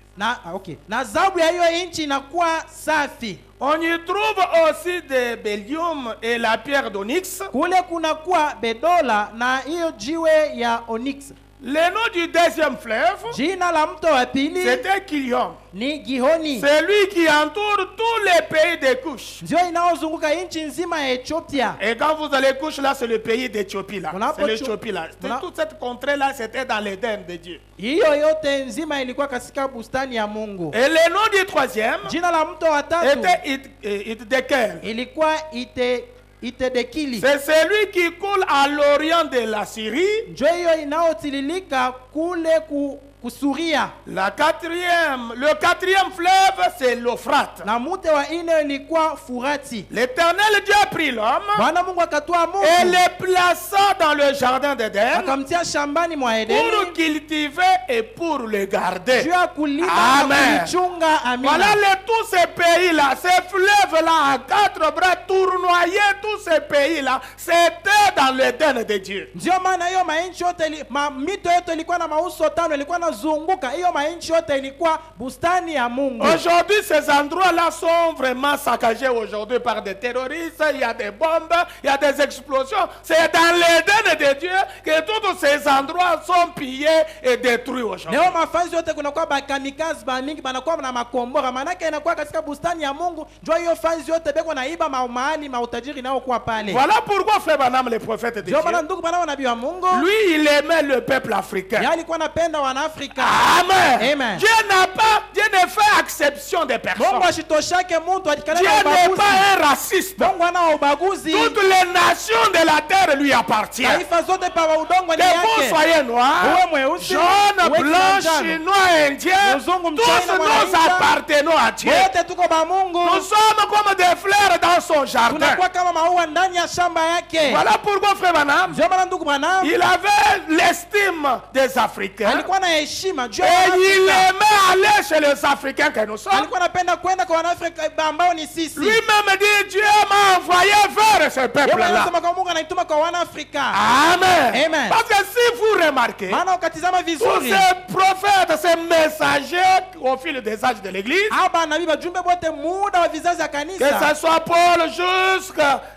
na zabu ya hiyo nchi inakuwa safi. on y trouve aussi des bélium et la pierre d'onyx. Kule kunakuwa bedola na hiyo jiwe ya onyx. Le nom du deuxième fleuve, Jina la mto wa pili c'était Kilion. ni Gihoni, C'est lui qui entoure tous les pays des couches. ndio inaozunguka nchi nzima ya Ethiopia. Et quand vous allez couche là, c'est le pays d'Éthiopie là. On a C'est pas l'Éthiopie là. on a- Toute cette contrée là, c'était dans l'Éden de Dieu. Hiyo yote nzima ilikuwa katika bustani ya Mungu. Et le nom du troisième Jina la mto wa tatu était Iddekel. ilikuwa Itedekili, C'est celui qui coule à l'orient de la Syrie. njo hiyo inaotililika kule kusuria. Le quatrième fleuve, c'est l'Euphrate. Na mute wa ine ilikuwa Furati. L'Éternel Dieu prit l'homme Bwana Mungu akatoa et Mungu le plaça dans le jardin d'Éden akamtia shambani mwa pour Edeni cultiver et pour le garder. juu ya kulima na Amen. kulichunga. Amina. Voilà tous ces pays-là, ces fleuves-là à 4 bras tournoyaient, tous ces pays-là, c'était dans l'Éden de Dieu. Ndio maana hiyo mainchi yote mito yote ilikuwa na mauso tano, ilikuwa nazunguka. Hiyo mainchi yote ilikuwa bustani ya Mungu. Aujourd'hui, ces endroits-là sont vraiment saccagés aujourd'hui par des terroristes, il y a des bombes, il y a des explosions. C'est dans l'Éden de Dieu que tous ces endroits sont pillés et détruits aujourd'hui. Leo mafanzi yote kunakuwa bakamikazi ba mingi banakuwa na makombora, manake inakuwa katika bustani ya Mungu. Njoo hiyo fanzi yote beko naiba mahali mautajiri nao kuwa pale. Voilà pourquoi frère Branham, le prophète de Dieu, Ndio maana ndugu bana nabii wa Mungu, lui, il aimait le peuple africain. yeye alikuwa anapenda wanaafrika. Amen. Amen. Dieu ne fait exception des personnes. Mungu ashitoshake mtu akikana Dieu na n'est ubaguzi. pas un raciste. Mungu ana ubaguzi. Toutes les nations de la terre lui appartiennent. Taifa zote pa udongo ni Que vous yake. soyez noirs, Uwe mweusi, jaunes, uwe blancs, kinjano. chinois, indiens, Mzungu, tous mchina, nous mwanaindia. appartenons à Dieu. Wote tuko ba Mungu. Nous sommes comme des fleurs dans son jardin. Tunakuwa kama maua ndani ya shamba yake. Voilà pourquoi frère Branham, Ndio maana ndugu Branham il avait l'estime des Africains alikuwa na heshima juu ya et il Wanaafrika. aimait aller chez les Africains que nous sommes. Alikuwa anapenda kwenda kwa Wanaafrika ambao ni sisi. Lui-même dit, Dieu m'a envoyé vers ce Yeye peuple-là. anasema kwa Mungu anaituma kwa Wanaafrika. Amen. Amen. Parce que si vous remarquez, Maana ukatizama tous vizuri, ces prophètes, ces messagers au fil des âges de l'Église, hapa nabii bajumbe bote muda wa vizazi vya que kanisa. ce soit Paul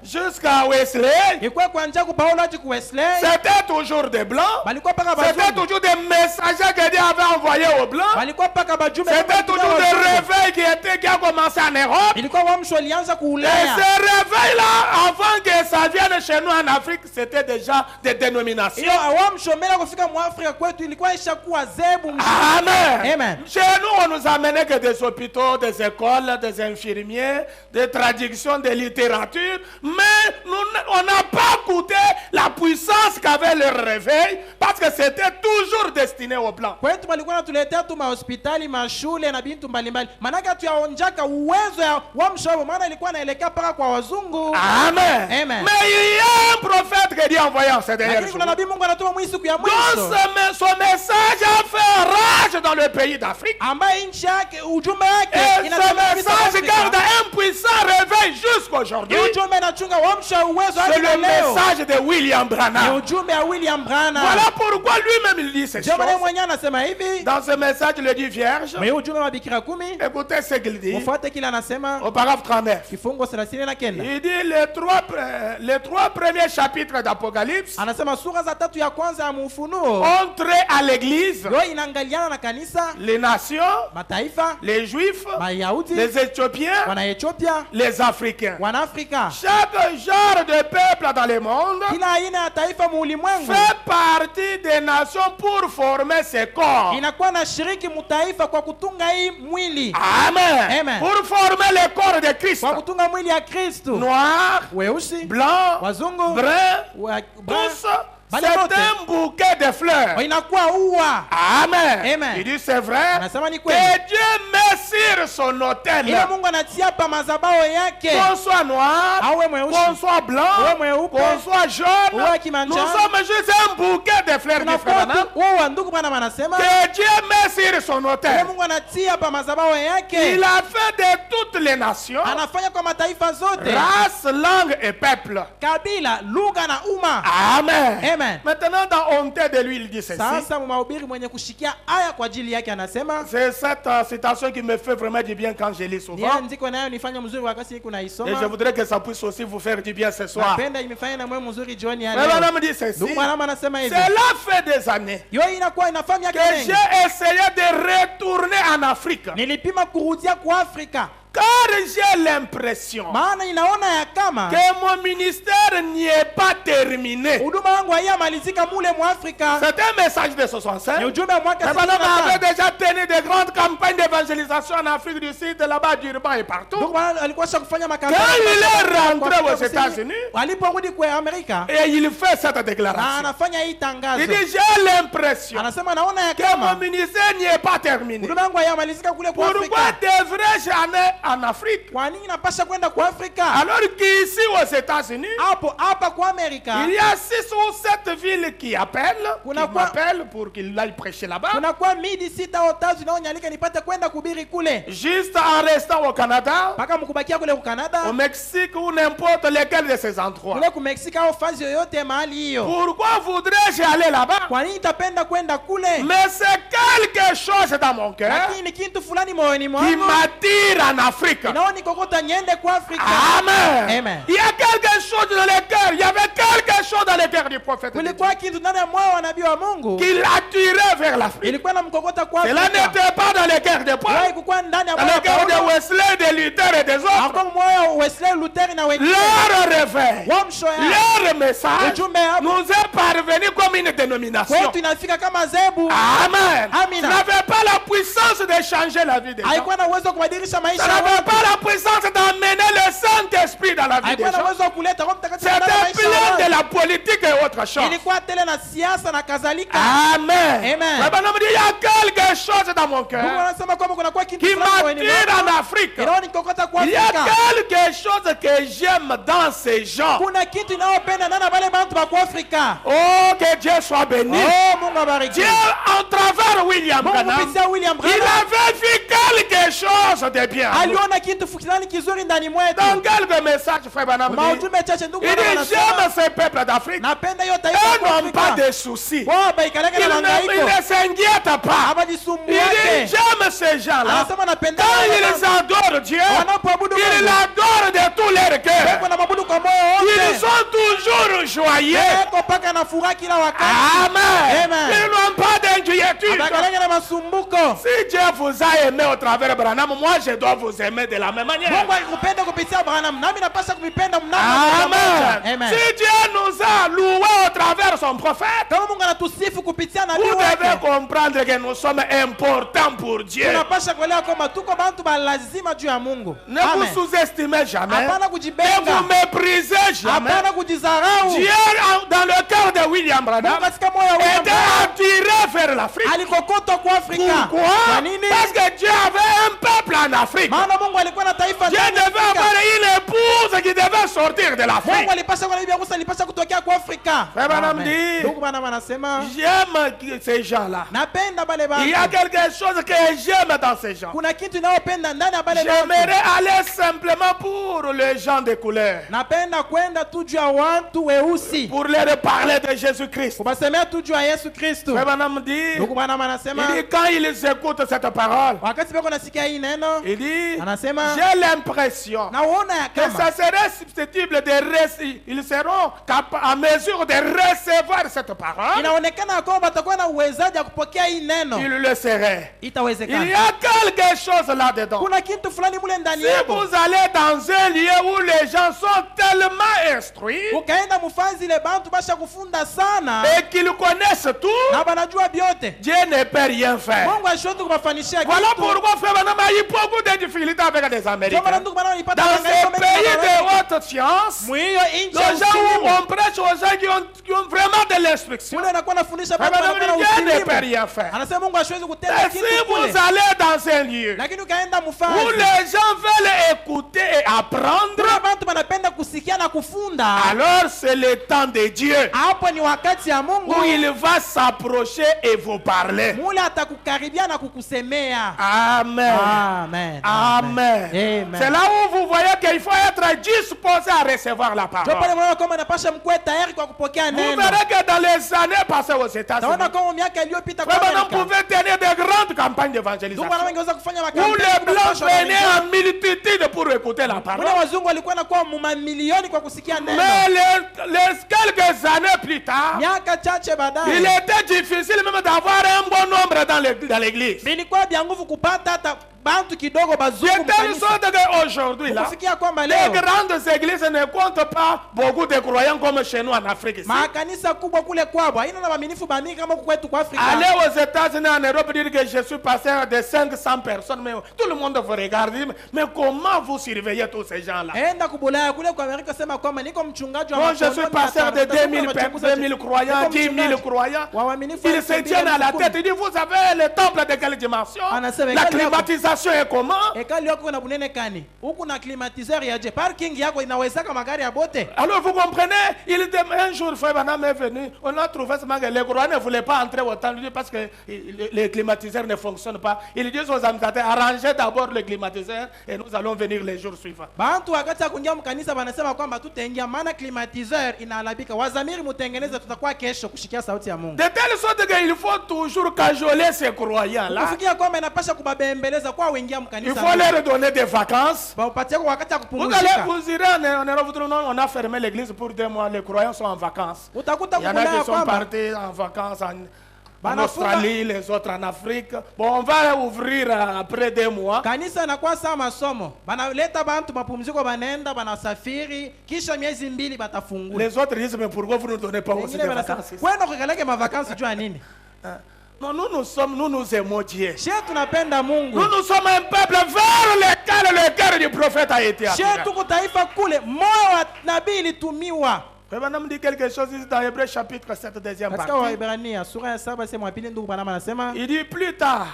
jusqu'à Wesley, Ilikuwa kuanzia kwa Paulo hadi kwa Wesley. c'était toujours des blancs. Balikuwa paka C'était bajumbe. toujours des messagers que Dieu avait envoyés aux blancs. Balikuwa paka bajumbe. C'était toujours des réveils qui a commencé en Europe. Ilikuwa wamsho alianza Et kuulaya. ces réveils-là, avant que ça vienne chez nous en Afrique, c'était déjà des dénominations. Hiyo awamsho mbele kufika mu Afrika kwetu ilikuwa ishakuwa zebu. Amen. Amen. Chez nous, on nous amenait que des hôpitaux, des écoles, des infirmiers, des traductions de littérature. Mais on n'a pas goûté la puissance qu'avait le réveil. Parce Parce que c'était toujours destiné au blanc. kwetu walikuwa natuletea tu mahospitali, mashule na bintu mbalimbali, manake tuyaonjaka uwezo ya uamsho, maana ilikuwa naelekea mpaka kwa wazungu. Amen. Amen. Mais il y a un prophète que Dieu a envoyé en ces derniers Lakini jours. kuna nabii Mungu anatuma mwisiku ya Donc mwisho son message a fait rage dans le pays d'Afrique. ambaye nchi yake ujumbe Et yake ce inasema message garde un puissant réveil jusqu'aujourd'hui. ujumbe inachunga uamsho ya uwezo C'est hadi le leo. message de William Ni Branham. ujumbe ya William Branham. Voilà pourquoi lui-même il dit ces Ndio maana choses. mwenyewe anasema hivi. Dans ce message, il dit vierge. Mwe ujumbe wa Bikira 10, Écoutez ce qu'il dit mfuate kile anasema au paragraphe 39. kifungo 39. Il dit les trois premiers chapitres d'Apocalypse Anasema sura za tatu ya kwanza ya Ufunuo ont trait à l'église, ndio inaangaliana na kanisa, les nations, mataifa, les juifs, Mayahudi, les éthiopiens, wana Ethiopia, les africains. wana Afrika. Chaque genre de peuple dans le monde Kila aina ya taifa muulimwengu fait partie des nations pour former ses corps. inakuwa na shiriki mutaifa kwa kutunga hii mwili, Amen. Amen. Pour former le corps de Christ. kwa kutunga mwili ya Kristo. Noir, Weusi, blanc, wazungu, brun, tous, Bale c'est bote. un bouquet de fleurs. inakuwa ua. Amen. Amen. Il dit c'est vrai Anasema ni que kweli. Dieu met sur son autel Ile Mungu anatia pa mazabao yake, qu'on soit noir, awe mweusi, qu'on soit blanc, Uwe mweupe, qu'on soit jaune. uwe kimanjano. Nous sommes juste un bouquet de fleurs du frère unakuwa Branham tu ua. Ndugu bwana anasema que Dieu met sur son ile autel. Mungu anatia pa mazabao yake, Il a fait de toutes les nations, anafanya kwa mataifa zote, races, langues et peuples. kabila, lugha na umma. Amen. Amen. Maintenant, dans Honte de lui, il dit ceci. Sasa mahubiri mwenye kushikia aya kwa ajili yake anasema, C'est cette citation qui me fait vraiment du bien quand je lis souvent. ndiye ndiko nayo nifanya mzuri wakati siku Et je naisoma. voudrais que ça puisse aussi vous faire du bien ce soir. Napenda imefanya na mwe mzuri jioni ya Mais leo. madame dit ceci. Ndugu bwana anasema hivi, Cela fait des années yo inakuwa inafanya que mengi. j'ai essayé de retourner en Afrique. Nilipima kurudia kwa Afrika, Car j'ai l'impression maana inaona ya kama que mon ministère n'y est pas terminé. huduma yangu haiyamalizika mule mu Afrika. C'est un message de Ni 65. ujumbe wa mwaka Mais madame avait 65. déjà tenu de grandes campagnes d'évangélisation en Afrique du Sud, là-bas, Durban et partout. Ndugu bwana alikuwa kufanya makampeni. Quand il est rentré Kwa Afrika aux Kusini, États-Unis, aliporudi kwa Amerika et il fait cette na déclaration. anafanya hii tangazo, Il dit, j'ai l'impression anasema naona ya que mon kama ministère n'y est pas terminé. huduma yangu haiyamalizika kule kwa Pourquoi Afrika. devrais-je aller en Afrique Kwa nini napasha kwenda kwa Afrika? alors qu'ici aux États-Unis, Hapo hapa kwa Amerika il y a 6 ou 7 villes qui Kuna kwa- m'appellent pour qu'il aille prêcher là-bas. kunakuwa midi sita au tatu inaonyalika nipate kwenda kubiri kule, Juste en restant au Canada, mpaka mkubakia kule ku Canada, au Mexique ou n'importe lequel de ces endroits. kule ku Mexico au fazi yoyote mahali hiyo. Pourquoi voudrais-je aller là-bas? Kwa nini tapenda kwenda kule? Mais c'est quelque chose dans mon cœur Lakini ni kitu fulani moyoni qui mwangu m'attire en Afrique. inaoni kokota nyende kwa Afrika. Amen. Amen. Il y a quelque chose dans le cœur. Il y avait quelque chose dans le cœur du prophète de Dieu Kulikuwa kitu ndani ya moyo wa nabii wa Mungu qui l'attirait vers l'Afrique. ilikuwa namkokota kwa Cela Afrika. n'était pas dans le cœur de Paul, Wai kukuwa ndani ya dans moyo le cœur wa de Paulo, Wesley, de Luther et des autres. hakuwa moyo wa Wesley, Luther na wengine. Leur réveil, Wamsho ya leur message ujumbe hapo nous est parvenu comme une dénomination. kwetu inafika kama zebu. Amen. Amina. Ça n'avait pas la puissance de changer la vie des gens. Haikuwa na uwezo wa kubadilisha maisha Ça ya n'avait watu. pas la puissance d'emmener le Saint-Esprit dans la vie des Haikuwa na gens. uwezo wa kuleta Roho Mtakatifu ndani ya C'était maisha ya plein de watu. la politique et autre chose. Ilikuwa tele na siasa na kadhalika. Amen. Amen. Mais maintenant, il y a quelque chose dans mon Mungu cœur anasema kwamba kuna kwa kitu qui fulani moyoni m'attire mwangu. en Afrique. Inaoni kokota kwa Il y a Afrika. quelque chose que j'aime dans ces gens. Kuna kitu inayopenda ndani ya wale bantu ba kwa Afrika. Oh, que Dieu soit béni. Oh, Mungu abariki. Dieu, en travers William Mungu Branham, kupitia William il Branham avait vu quelque chose de bien. aliona kitu fulani kizuri ndani mwetu. Dans quelques messages, frère Branham dit, Maujumbe chache ndugu il Branham dit, anasema, j'aime ces peuples d'Afrique. napenda hiyo taifa Eux kwa n'ont pas Afrika. de soucis. Wao baikaleka na Ils mangaiko. ne s'inquiètent pas. Il Hawajisumbuake. dit, j'aime ces gens-là. Anasema napenda Quand wale ils bantu adorent Dieu, wanapoabudu ils Mungu. l'adorent de tout leur cœur. Wako na mabudu kwa moyo Ils wote. sont toujours joyeux. Wako paka na furaha kila wakati. Amen. Amen. Ils n'ont pas d'inquiétude. Abakaleka na masumbuko. Si Dieu vous a aimé au travers de Branham, moi je dois vous aimer de la même manière. Mungu akikupenda kupitia Branham, nami napaswa kumipenda mnamo. Amen. Amen. Si Dieu nous a loués au travers de son prophète, Kama Mungu anatusifu kupitia nabii vous devez wake, comprendre que nous sommes importants pour Dieu. tunapaswa kuelewa kwamba tuko bantu ba lazima juu ya Mungu. Ne vous Amen. sous-estimez jamais. Hapana Ne kujibenga. vous méprisez jamais. Hapana kujidharau. Dieu, dans le cœur cœur de William Branham Mungu katika moyo wa William était Branham attiré vers l'Afrique. alikokotwa kwa Afrika. Pourquoi? Kwa nini? Parce que Dieu avait un peuple en Afrique. Maana Mungu alikuwa na taifa Dieu ndani ya devait Afrika. avoir une épouse qui devait sortir de Mungu l'Afrique. alipasha kuwa na bibi harusi alipasha kutokea kwa Afrika. Frère Branham Amen. dit, Ndugu Branham anasema j'aime ces gens-là. napenda bale Il y a bantu. quelque chose que j'aime dans ces gens. Kuna kitu inayopenda ndani ya bale bantu. J'aimerais aller simplement pour les gens de couleur, Napenda kwenda tu juu ya watu weusi. pour leur parler de Jésus-Christ. Kubasemea tu juu ya Yesu Kristo. Frère Branham dit, Ndugu Branham anasema il dit quand ils écoutent cette parole, wakati bako nasikia hii neno il dit, anasema j'ai l'impression naona ya que kama ça serait susceptible de ils seront à mesure de recevoir cette parole. inaonekana kwamba watakuwa na uwezaji wa kupokea hii neno. Ils le seraient. Il y Itawezekana. a quelque chose là-dedans. Kuna kitu fulani mule ndani Si yako. vous allez dans un lieu où les gens sont tellement instruits Ukaenda mufanzi ile bantu basha kufunda sana et qu'ils connaissent tout, na banajua vyote. Dieu ne peut rien faire. Mungu ashiwezi kuwafanishia Voilà kitu. pourquoi Frère Branham a eu beaucoup de difficultés avec les Ndio maana Américains. ndugu Branham alipata Dans changamoto ces mengi pays na de Waafrika. haute science, Mwiyo inchi les ya gens où usilimu. on prêche aux gens qui ont vraiment de l'instruction. Mule anakuwa anafundisha Frère bantu Branham wanakuwa dit na Dieu ne peut usilimu. rien faire. Anasema Mungu ashiwezi kutenda Mais kitu si vous kule. allez dans un lieu Lakini ukaenda où mufanzi les gens veulent écouter et apprendre, kuna bantu banapenda kusikia na kufunda. alors c'est le temps de Dieu Hapo ni wakati ya Mungu. où il va s'approcher et vous parler. Mule atakukaribia na kukusemea. Amen. Amen. Amen. Amen. C'est là où vous voyez qu'il faut être disposé à recevoir la Ndio pale parole. mnaona kama napasha mkwe tayari kwa kupokea Vous neno. verrez que dans les années passées aux États-Unis, Taona kama miaka iliyopita kwa Frère Branham Amerika. pouvait tenir de grandes campagnes Ndugu d'évangélisation Branham angeweza kufanya où makampeni les Blancs kupasha venaient wengine. en multitude pour écouter la parole. Kuna wazungu walikuwa na kwa mamilioni kwa kusikia neno. Mais les quelques années plus tard, Miaka chache il baadaye était difficile même d'avoir un bon nombre dans l'église. bilikuwa vya nguvu kupata hata bantu kidogo bazungu De telle mkanisa. sorte qu'aujourd'hui, là, Kufikia kwamba les leo grandes églises ne comptent pas beaucoup de croyants comme chez nous en Afrique. Ici. makanisa kubwa kule kwabo haina na waaminifu bamingi kama huku kwetu kwa Afrika. Aller aux États-Unis, en Europe, dire que je suis pasteur de 500 personnes, mais tout le monde vous regarde. Mais comment vous surveillez tous ces gens-là? Enda kubulaya kule kwa Amerika sema kwamba niko mchungaji wa Moi, je makondoo suis pasteur de 2000 croyants, 10 000 croyants. Ils se tiennent à la tête. Ils disent, vous avez le temple de quelle dimension? La climatisation est comment? Ekali yako na bunene kani huku na climatiseur yaje parking yako inawezaka magari ya bote. Alors vous comprenez, un jour, Frère Branham est venu, on a trouvé ce que les croyants ne voulaient pas entrer autant parce que les climatiseurs ne fonctionnent pas. Ils disent aux administrateurs, arrangez d'abord le climatiseur et nous allons venir les jours suivants. Bantu wakati ya kuingia mkanisa wanasema kwamba tutaingia maana climatiseur inaalabika. Wazamiri mutengeneze tutakuwa kesho kushikia sauti ya Mungu. De telle sorte qu'il faut toujours cajoler ces croyants-là. Kufikia kwamba inapasha kubabembeleza kwa wengia mkanisa. Il faut leur donner des vacances. Ba upatie kwa wakati ya Vous kupumzika. irez en Europe, on a fermé l'église pour 2 mois, les croyants sont en vacances. Utakuta Il y en a kubulaya qui sont kwamba partis en vacances en Banafunga- Australie, les autres en Afrique. Bon, on va ouvrir après 2 mois. kanisa inakuwa saa masomo. Banaleta bantu mapumziko banenda banasafiri kisha miezi mbili batafungula. Les autres disent, mais pourquoi vous ne donnez pas aussi des Wengine banasema vacances ici? kwenda kukaleke mavakansi jua nini? Non, nous nous aimons Dieu. Shie tunapenda Mungu. Nous sommes un peuple vers lequel le cœur du prophète a été Shie attiré. tuko taifa kule moyo wa nabii ilitumiwa. Frère Branham dit quelque chose ici dans Hébreux chapitre 7, deuxième Katika partie. Waebrania sura ya 7 sehemu ya pili ndugu Branham anasema Il dit plus tard,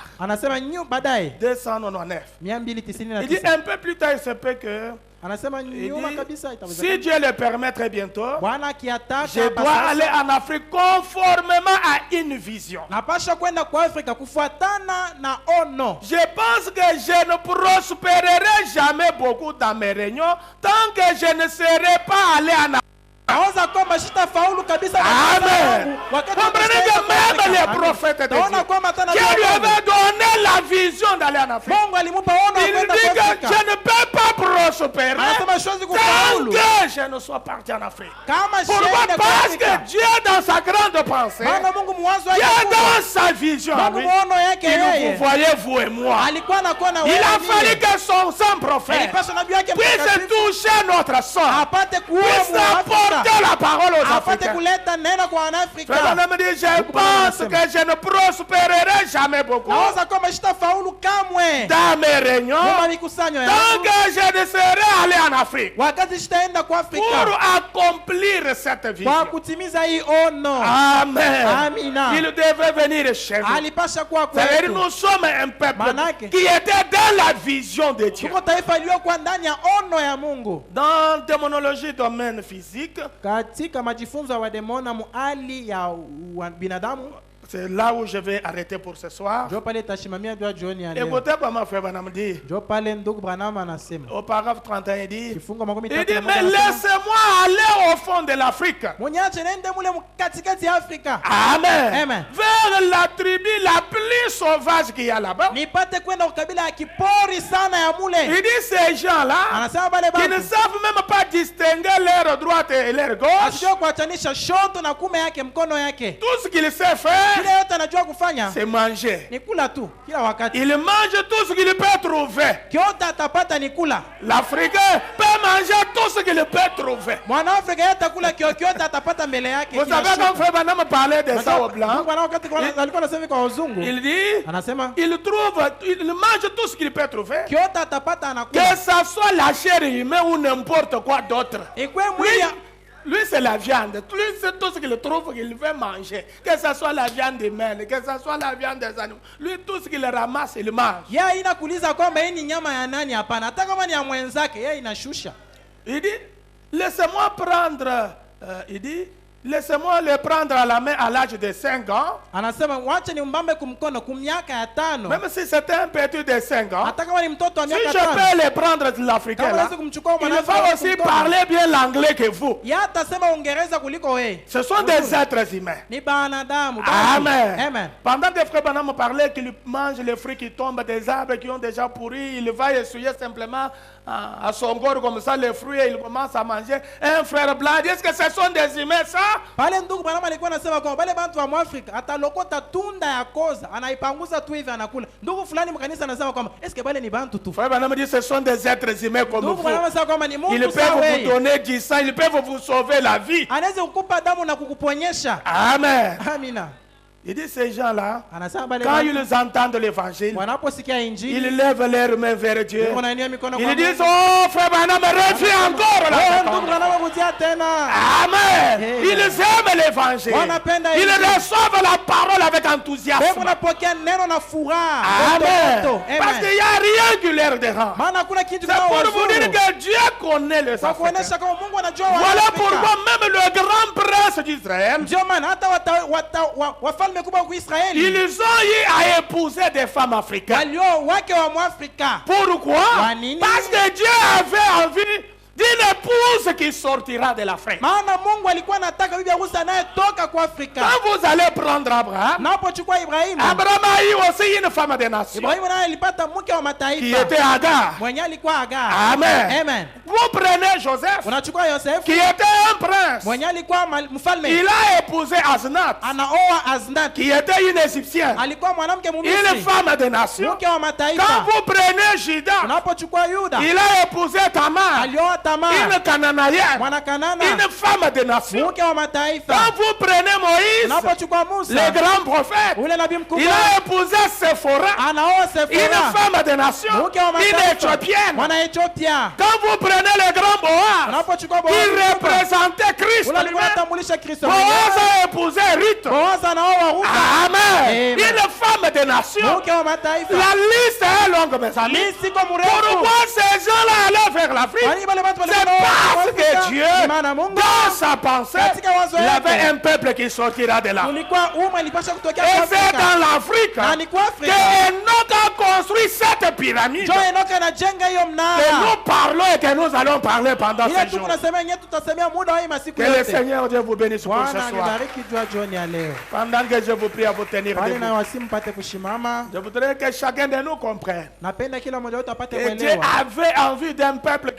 baadaye 299. Il dit 299 un peu plus tard, il se peut que anasema il nyuma dit, kabisa si itawezekana. Dieu le permet très bientôt, Bwana akiataka je hapa dois sasa, aller en Afrique conformément à une vision. napasha kwenda kwa Afrika kufuatana na ono. Je pense que je ne prospérerai jamais beaucoup dans mes réunions tant que je ne serai pas allé en Afrique. Naoza kwamba sitafaulu kabisa na Amen. kazi yangu wakati Comprenez que même les prophètes de Taona Dieu, kwamba hata Dieu lui nabii avait donné la vision d'aller en Afrique. Mungu alimupa ono Il kwenda dit kwa que Afrika. je ne peux pas prospérer Anasema siwezi tant kufaulu que je ne sois parti en Afrique. kama Pourquoi? siende kwa Parce Afrika. que Dieu, dans sa grande pensée, Maana Mungu mwanzo wake Dieu, kubwa. dans sa vision, à Mungu lui, muono yake il vous yeye voyez, vous et moi. alikuwa anakuwa na Il wewe a mie. fallu que son prophète Ilipaswa nabii yake puisse mtakatifu toucher notre sang, apate kuwa puisse Mwafrika, apporter la parole aux apate Africains. kuleta neno kwa Wanaafrika. Frère Branham dit, je pense que je ne prospérerai jamais beaucoup Naoza kwamba sitafaulu kamwe dans mes réunions kwa mikusanyo tant yangu que je serai allé en Afrique wakati sitaenda kwa pour Afrika accomplir cette kwa vision. kutimiza hii ono. Amen. Amina. Il devait venir chez nous. Alipasha kuwa C'est-à-dire kwetu. nous sommes un peuple Manake. qui était dans la vision de Dieu. Tuko taifa iliyokuwa ndani ya ono ya Mungu. Dans démonologie domaine physique, Katika majifunzo ya wademona muali ya binadamu, c'est là où je vais arrêter pour ce soir. jo pale tashimamia jua jioni ya leo. Écoutez comment Frère Branham dit. Jo pale ndugu Branham anasema. Au paragraphe 31, il dit, Kifungo makumi il tatu dit, na moja mais anasema, laissez-moi aller au fond de l'Afrique. Mwenyache nende mule katikati ya Afrika. Amen. Amen. Vers la tribu la plus sauvage qu'il y a là-bas. Nipate kwenda ukabila ya kipori sana ya Il mule. dit ces gens-là Anasema bale qui ne bantu savent même pas distinguer leur droite et leur gauche. asijue kuachanisha shoto na kume yake mkono yake. Tout ce qu'il sait faire, Kile yote anajua kufanya c'est manger. ni kula tu kila wakati. Il mange tout ce qu'il peut trouver. Kyote atapata ni kula. L'Africain peut manger tout ce qu'il peut trouver. Mwana Afrika yeye atakula kyote atapata mbele yake. Vous savez quand Frère Branham parlait de ça au blanc, Alikuwa anasema kwa wazungu. il dit, Anasema il mange tout ce qu'il peut trouver. kyote atapata Que anakula. ça soit la chair humaine ou n'importe quoi d'autre. Ikwe Lui, mwili lui c'est la viande. Lui, c'est tout ce qu'il trouve qu'il veut manger. Que ce soit la viande humaine, que ce soit la viande des animaux. Lui, tout ce qu'il ramasse, il mange. yeye inakuuliza kwamba hii ni nyama ya nani? Hapana, hata kama ni ya mwenzake yeye inashusha. Il dit, laissez-moi prendre, il dit, laissez-moi le prendre à la main à l'âge de 5 ans. Anasema wacha ni mbambe kumkono kumyaka ya 5. Même si c'était un petit de 5 ans. Hata kama ni mtoto wa Si miaka je 5. peux le prendre de l'Africain Kama là, unaweza kumchukua il mwanamke va aussi kumkono. parler bien l'anglais que vous. Yeye atasema Uingereza kuliko wewe. Ce sont des êtres humains. Ni banadamu. Amen. Amen. Pendant que Frère Branham parlait qu'il mange les fruits qui tombent des arbres qui ont déjà pourri, il va essuyer simplement à son corps comme ça les fruits et il commence à manger. Un frère blanc dit, est-ce que ce sont des humains ça? Pale ndugu Branham alikuwa anasema kwamba wale bantu wa Mwafrika atalokota tunda ya koza anaipanguza tu hivi anakula. Ndugu fulani mkanisa anasema kwamba eske bale ni bantu tu. Frère Branham dit, ce sont des êtres humains comme Ndugu vous. Branham anasema kwamba ni Ils Mungu peuvent sawa vous wewe. donner du sang, ils peuvent vous sauver la vie. Anaweza kukupa damu na kukuponyesha. Amen. Amina. Il dit, ces gens-là, Anasema bale quand bantu ils entendent l'évangile, wanaposikia injili ils lèvent leurs mains vers Dieu. wanainua mikono kwa Ils Mungu. disent, oh frère Branham, reviens encore Oh, là. ndugu Branham kutia tena. Amen. Amen. Ils aiment l'évangile. Wanapenda Ils injili. reçoivent la parole avec Wewe enthousiasme. unapokea neno na furaha. Amen. Moto, moto. Parce Amen. qu'il n'y a rien qui leur dérange. Maana hakuna kitu C'est kama pour vous dire wazungu. que Dieu connaît les Kwa Africains. kuonesha kama Mungu anajua Voilà Waafrika. pourquoi même le grand prince d'Israël, Ndio maana hata wafalme kubwa kwa Israeli ils ont eu à épouser des femmes africaines. walio wake wa Mwafrika. Pourquoi? Kwa nini? Parce que Dieu avait envie d'une épouse qui sortira de l'Afrique. Maana Mungu alikuwa anataka bibi harusi anayetoka kwa Afrika. Quand vous allez prendre Abraham, Napochukua Ibrahimu, Abraham a eu aussi une femme des nations Ibrahimu naye alipata mke wa qui mataifa était Agar. mwenye alikuwa Hagar. Amen. Amen. Vous prenez Joseph, Unachukua Yosefu qui était un prince. mwenye alikuwa mfalme, Il a épousé Asnath, anaoa Aznat, qui était une égyptienne, alikuwa mwanamke une Mumisri, femme des nations. mke wa Quand mataifa. vous prenez Judas, Unapochukua Yuda, il a épousé Tamar, alioa Tamar, une Cananéenne, mwana Kanana, une femme des nations. mke wa mataifa. Quand vous prenez Moïse, Unapochukua le Musa, grand prophète, ule nabii il mkubwa, a épousé Séphora, anaoa une Sephora, femme des nations, mke wa une mataifa, éthiopienne. mwana Ethiopia. Quand vous prenez le grand Boaz, Unapochukua Boazi il mkubwa, représentait Christ ule alikuwa lui-même. anatambulisha Kristo Boaz mwenyewe. a épousé Ruth. Boazi anaoa Rutha, Amen. Amen. Une femme des nations. mke wa mataifa. La liste est longue, mes amis. Mimi siko mrefu. Pourquoi ces gens-là allaient vers l'Afrique? Kwani wale watu C'est walikuwa parce Afrika, que Dieu, maana Mungu dans sa pensée, katika wazo il avait yake un peuple qui sortira de là. ulikuwa ilipasha kutokea Et kwa c'est Afrika. dans l'Afrique Na ni kwa Afrika. que Enoch a construit cette pyramide. Ndio Enoka anajenga hiyo Que mnara. nous parlons et que nous allons parler pendant Ile ces tu jours. kunasemea nyewe tutasemea muda wa hii masiku Que le yote. Seigneur Dieu vous bénisse pour ce Bwana soir. anibariki jua jioni ya leo. Pendant que je vous prie à vous tenir Wale na debout, wasimpate kushimama. je voudrais que chacun de nous comprenne. Napenda kila mmoja wetu apate Et Dieu kuelewa avait envie d'un peuple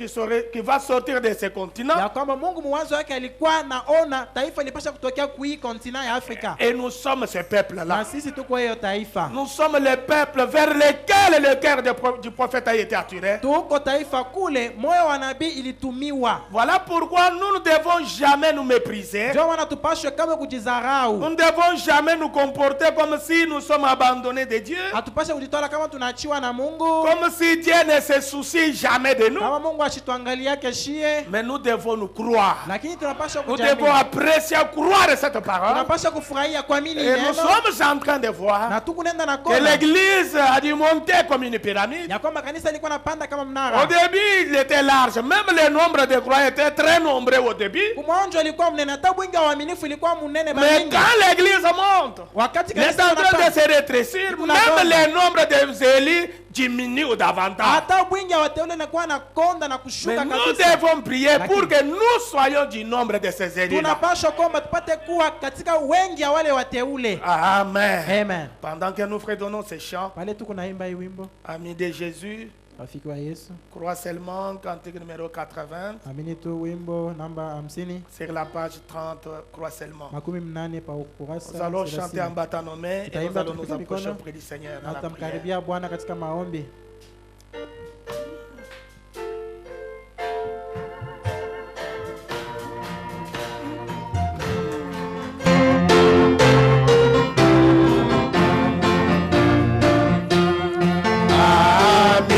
qui va sortir de ce continent. ya kwamba Mungu mwanzo wake alikuwa naona taifa lipasha kutokea kui kontina ya Afrika. Et nous sommes ce peuple-là. Na sisi tuko hiyo taifa. Nous sommes le peuple vers lequel le cœur du prophète a été attiré. Tuko taifa kule moyo wa nabii ilitumiwa. Voilà pourquoi nous ne devons jamais nous mépriser. Ndio maana tupashwe kama kujidharau. Nous ne devons jamais nous comporter comme si nous sommes abandonnés de Dieu. hatupashe kujitwala kama tunaachiwa na Mungu, Comme si Dieu ne se soucie jamais de nous. kama Mungu ashituangaliake shie, Mais nous devons nous croire. lakini tunapasha Nous devons kujamini, apprécier, croire cette parole. tunapasha kufurahia kuamini Et nous neno, sommes en train de voir na tukunenda na que kona l'église a dû monter comme une pyramide. ya kwamba kanisa ilikuwa napanda kama Au mnara. début, il était large. Même le nombre de croyants était très nombreux au début. Kumwanzo ilikuwa mnene, hata wingi wa waaminifu ilikuwa mnene Mais bamingi. quand l'église monte, Wakati il est kanisa en train de linapanda, se rétrécir. Même le nombre de élus diminue davantage. hata wingi wa wateule nakuwa nakonda na Mais kushuka nous kabisa. devons prier pour que nous soyons du nombre de ces élus-là. Tunapaswa kwamba tupate kuwa katika wengi ya wale wateule. Amen. Amen. Pendant que nous fredonnons ces chants, Pale tuko naimba hii wimbo, amis de Jésus, rafiki wa Yesu, crois seulement cantique numéro 80 amini tu wimbo namba 50 sur la page 30, crois seulement. makumi mnane pa ukurasa Nous allons 30. chanter en battant nos mains et nous Tutaimba allons nous tukipiga approcher mikono auprès du Seigneur na dans la prière. tutamkaribia Bwana katika maombi.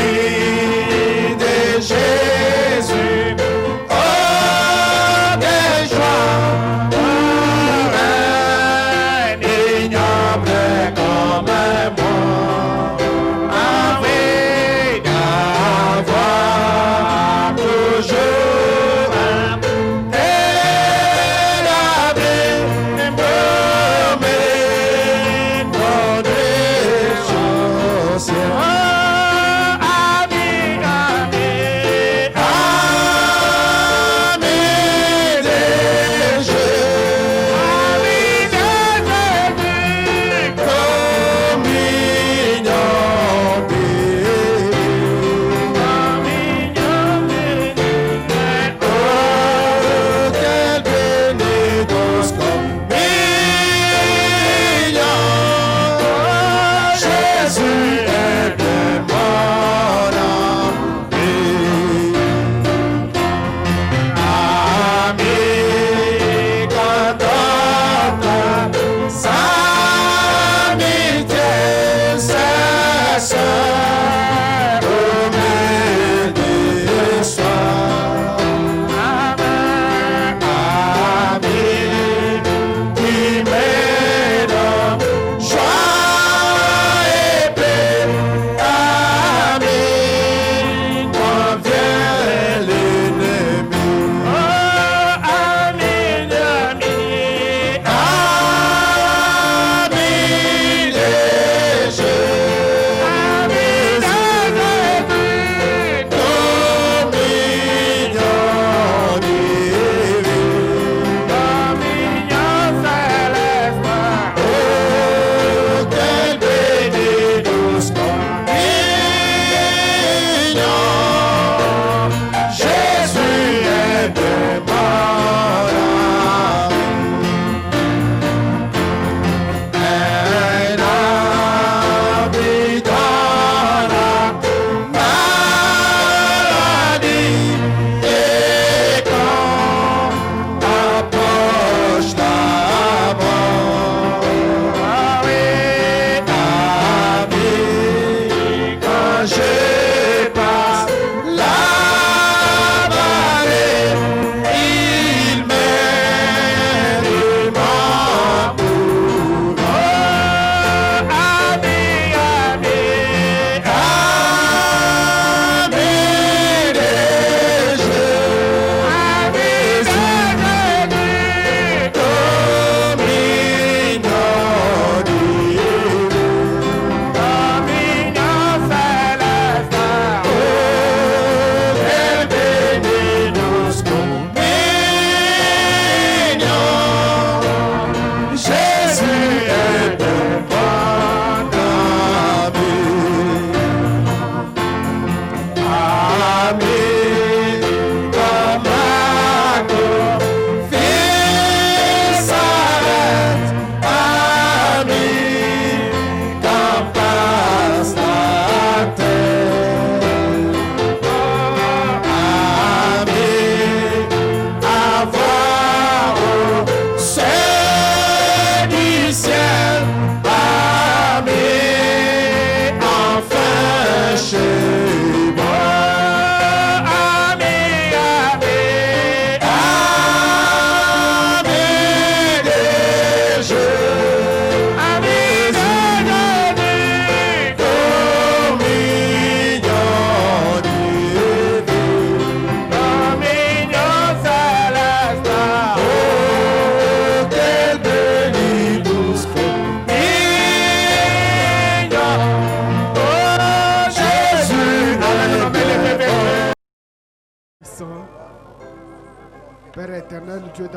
Amis de Jésus, oh des joies, un ignoble comme moi, avec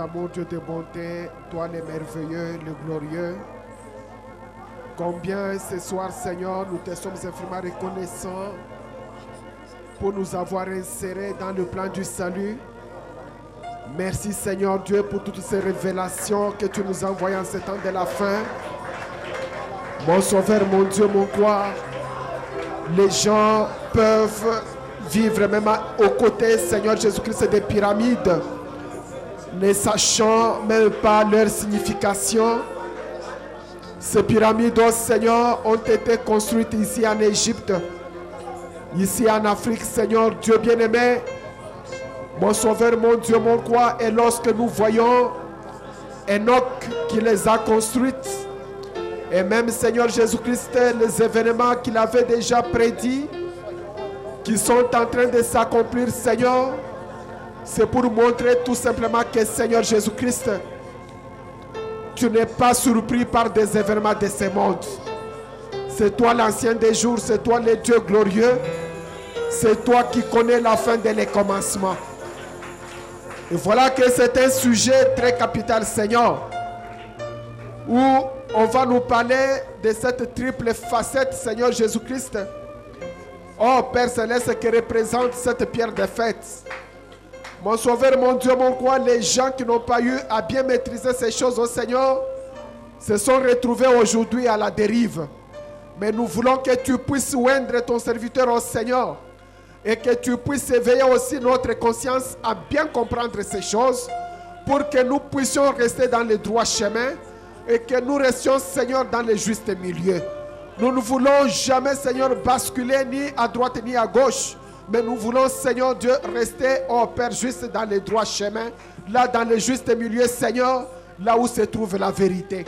d'amour, Dieu de bonté, toi le merveilleux, le glorieux. Combien ce soir, Seigneur, nous te sommes infiniment reconnaissants pour nous avoir insérés dans le plan du salut. Merci, Seigneur Dieu, pour toutes ces révélations que tu nous envoies en ce temps de la fin. Mon Sauveur, mon Dieu, mon roi, les gens peuvent vivre même aux côtés, Seigneur Jésus-Christ, des pyramides, ne sachant même pas leur signification. Ces pyramides, oh Seigneur, ont été construites ici en Égypte, ici en Afrique, Seigneur Dieu bien-aimé, mon Sauveur, mon Dieu, mon roi. Et lorsque nous voyons Enoch qui les a construites, et même, Seigneur Jésus-Christ, les événements qu'il avait déjà prédits, qui sont en train de s'accomplir, Seigneur, c'est pour montrer tout simplement que, Seigneur Jésus-Christ, tu n'es pas surpris par des événements de ce monde. C'est toi l'ancien des jours, c'est toi le Dieu glorieux, c'est toi qui connais la fin et les commencements. Et voilà que c'est un sujet très capital, Seigneur, où on va nous parler de cette triple facette, Seigneur Jésus-Christ. Oh Père Céleste, qui représente cette pierre de fête. Mon Sauveur, mon Dieu, mon roi, les gens qui n'ont pas eu à bien maîtriser ces choses, oh Seigneur, se sont retrouvés aujourd'hui à la dérive. Mais nous voulons que tu puisses oindre ton serviteur, oh Seigneur, et que tu puisses éveiller aussi notre conscience à bien comprendre ces choses, pour que nous puissions rester dans le droit chemin et que nous restions, Seigneur, dans le juste milieu. Nous ne voulons jamais, Seigneur, basculer ni à droite ni à gauche, mais nous voulons, Seigneur Dieu, rester, oh Père, juste dans le droit chemin, là dans le juste milieu, Seigneur, là où se trouve la vérité.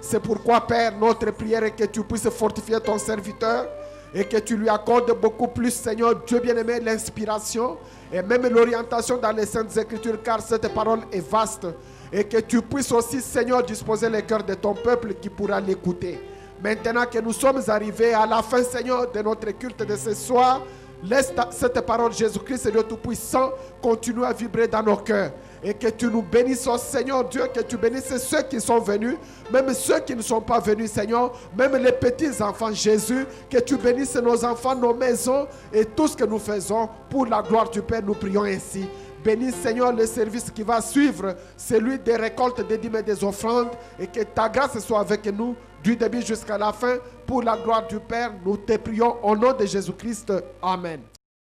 C'est pourquoi, Père, notre prière est que tu puisses fortifier ton serviteur et que tu lui accordes beaucoup plus, Seigneur Dieu bien-aimé, l'inspiration et même l'orientation dans les Saintes Écritures, car cette parole est vaste, et que tu puisses aussi, Seigneur, disposer le cœur de ton peuple qui pourra l'écouter. Maintenant que nous sommes arrivés à la fin, Seigneur, de notre culte de ce soir, laisse cette parole, Jésus-Christ, Dieu Tout-Puissant, continuer à vibrer dans nos cœurs. Et que tu nous bénisses, oh Seigneur Dieu, que tu bénisses ceux qui sont venus, même ceux qui ne sont pas venus, Seigneur, même les petits enfants, Jésus, que tu bénisses nos enfants, nos maisons et tout ce que nous faisons pour la gloire du Père. Nous prions ainsi. Bénis, Seigneur, le service qui va suivre, celui des récoltes, des dîmes et des offrandes, et que ta grâce soit avec nous du début jusqu'à la fin. Pour la gloire du Père, nous te prions au nom de Jésus-Christ. Amen.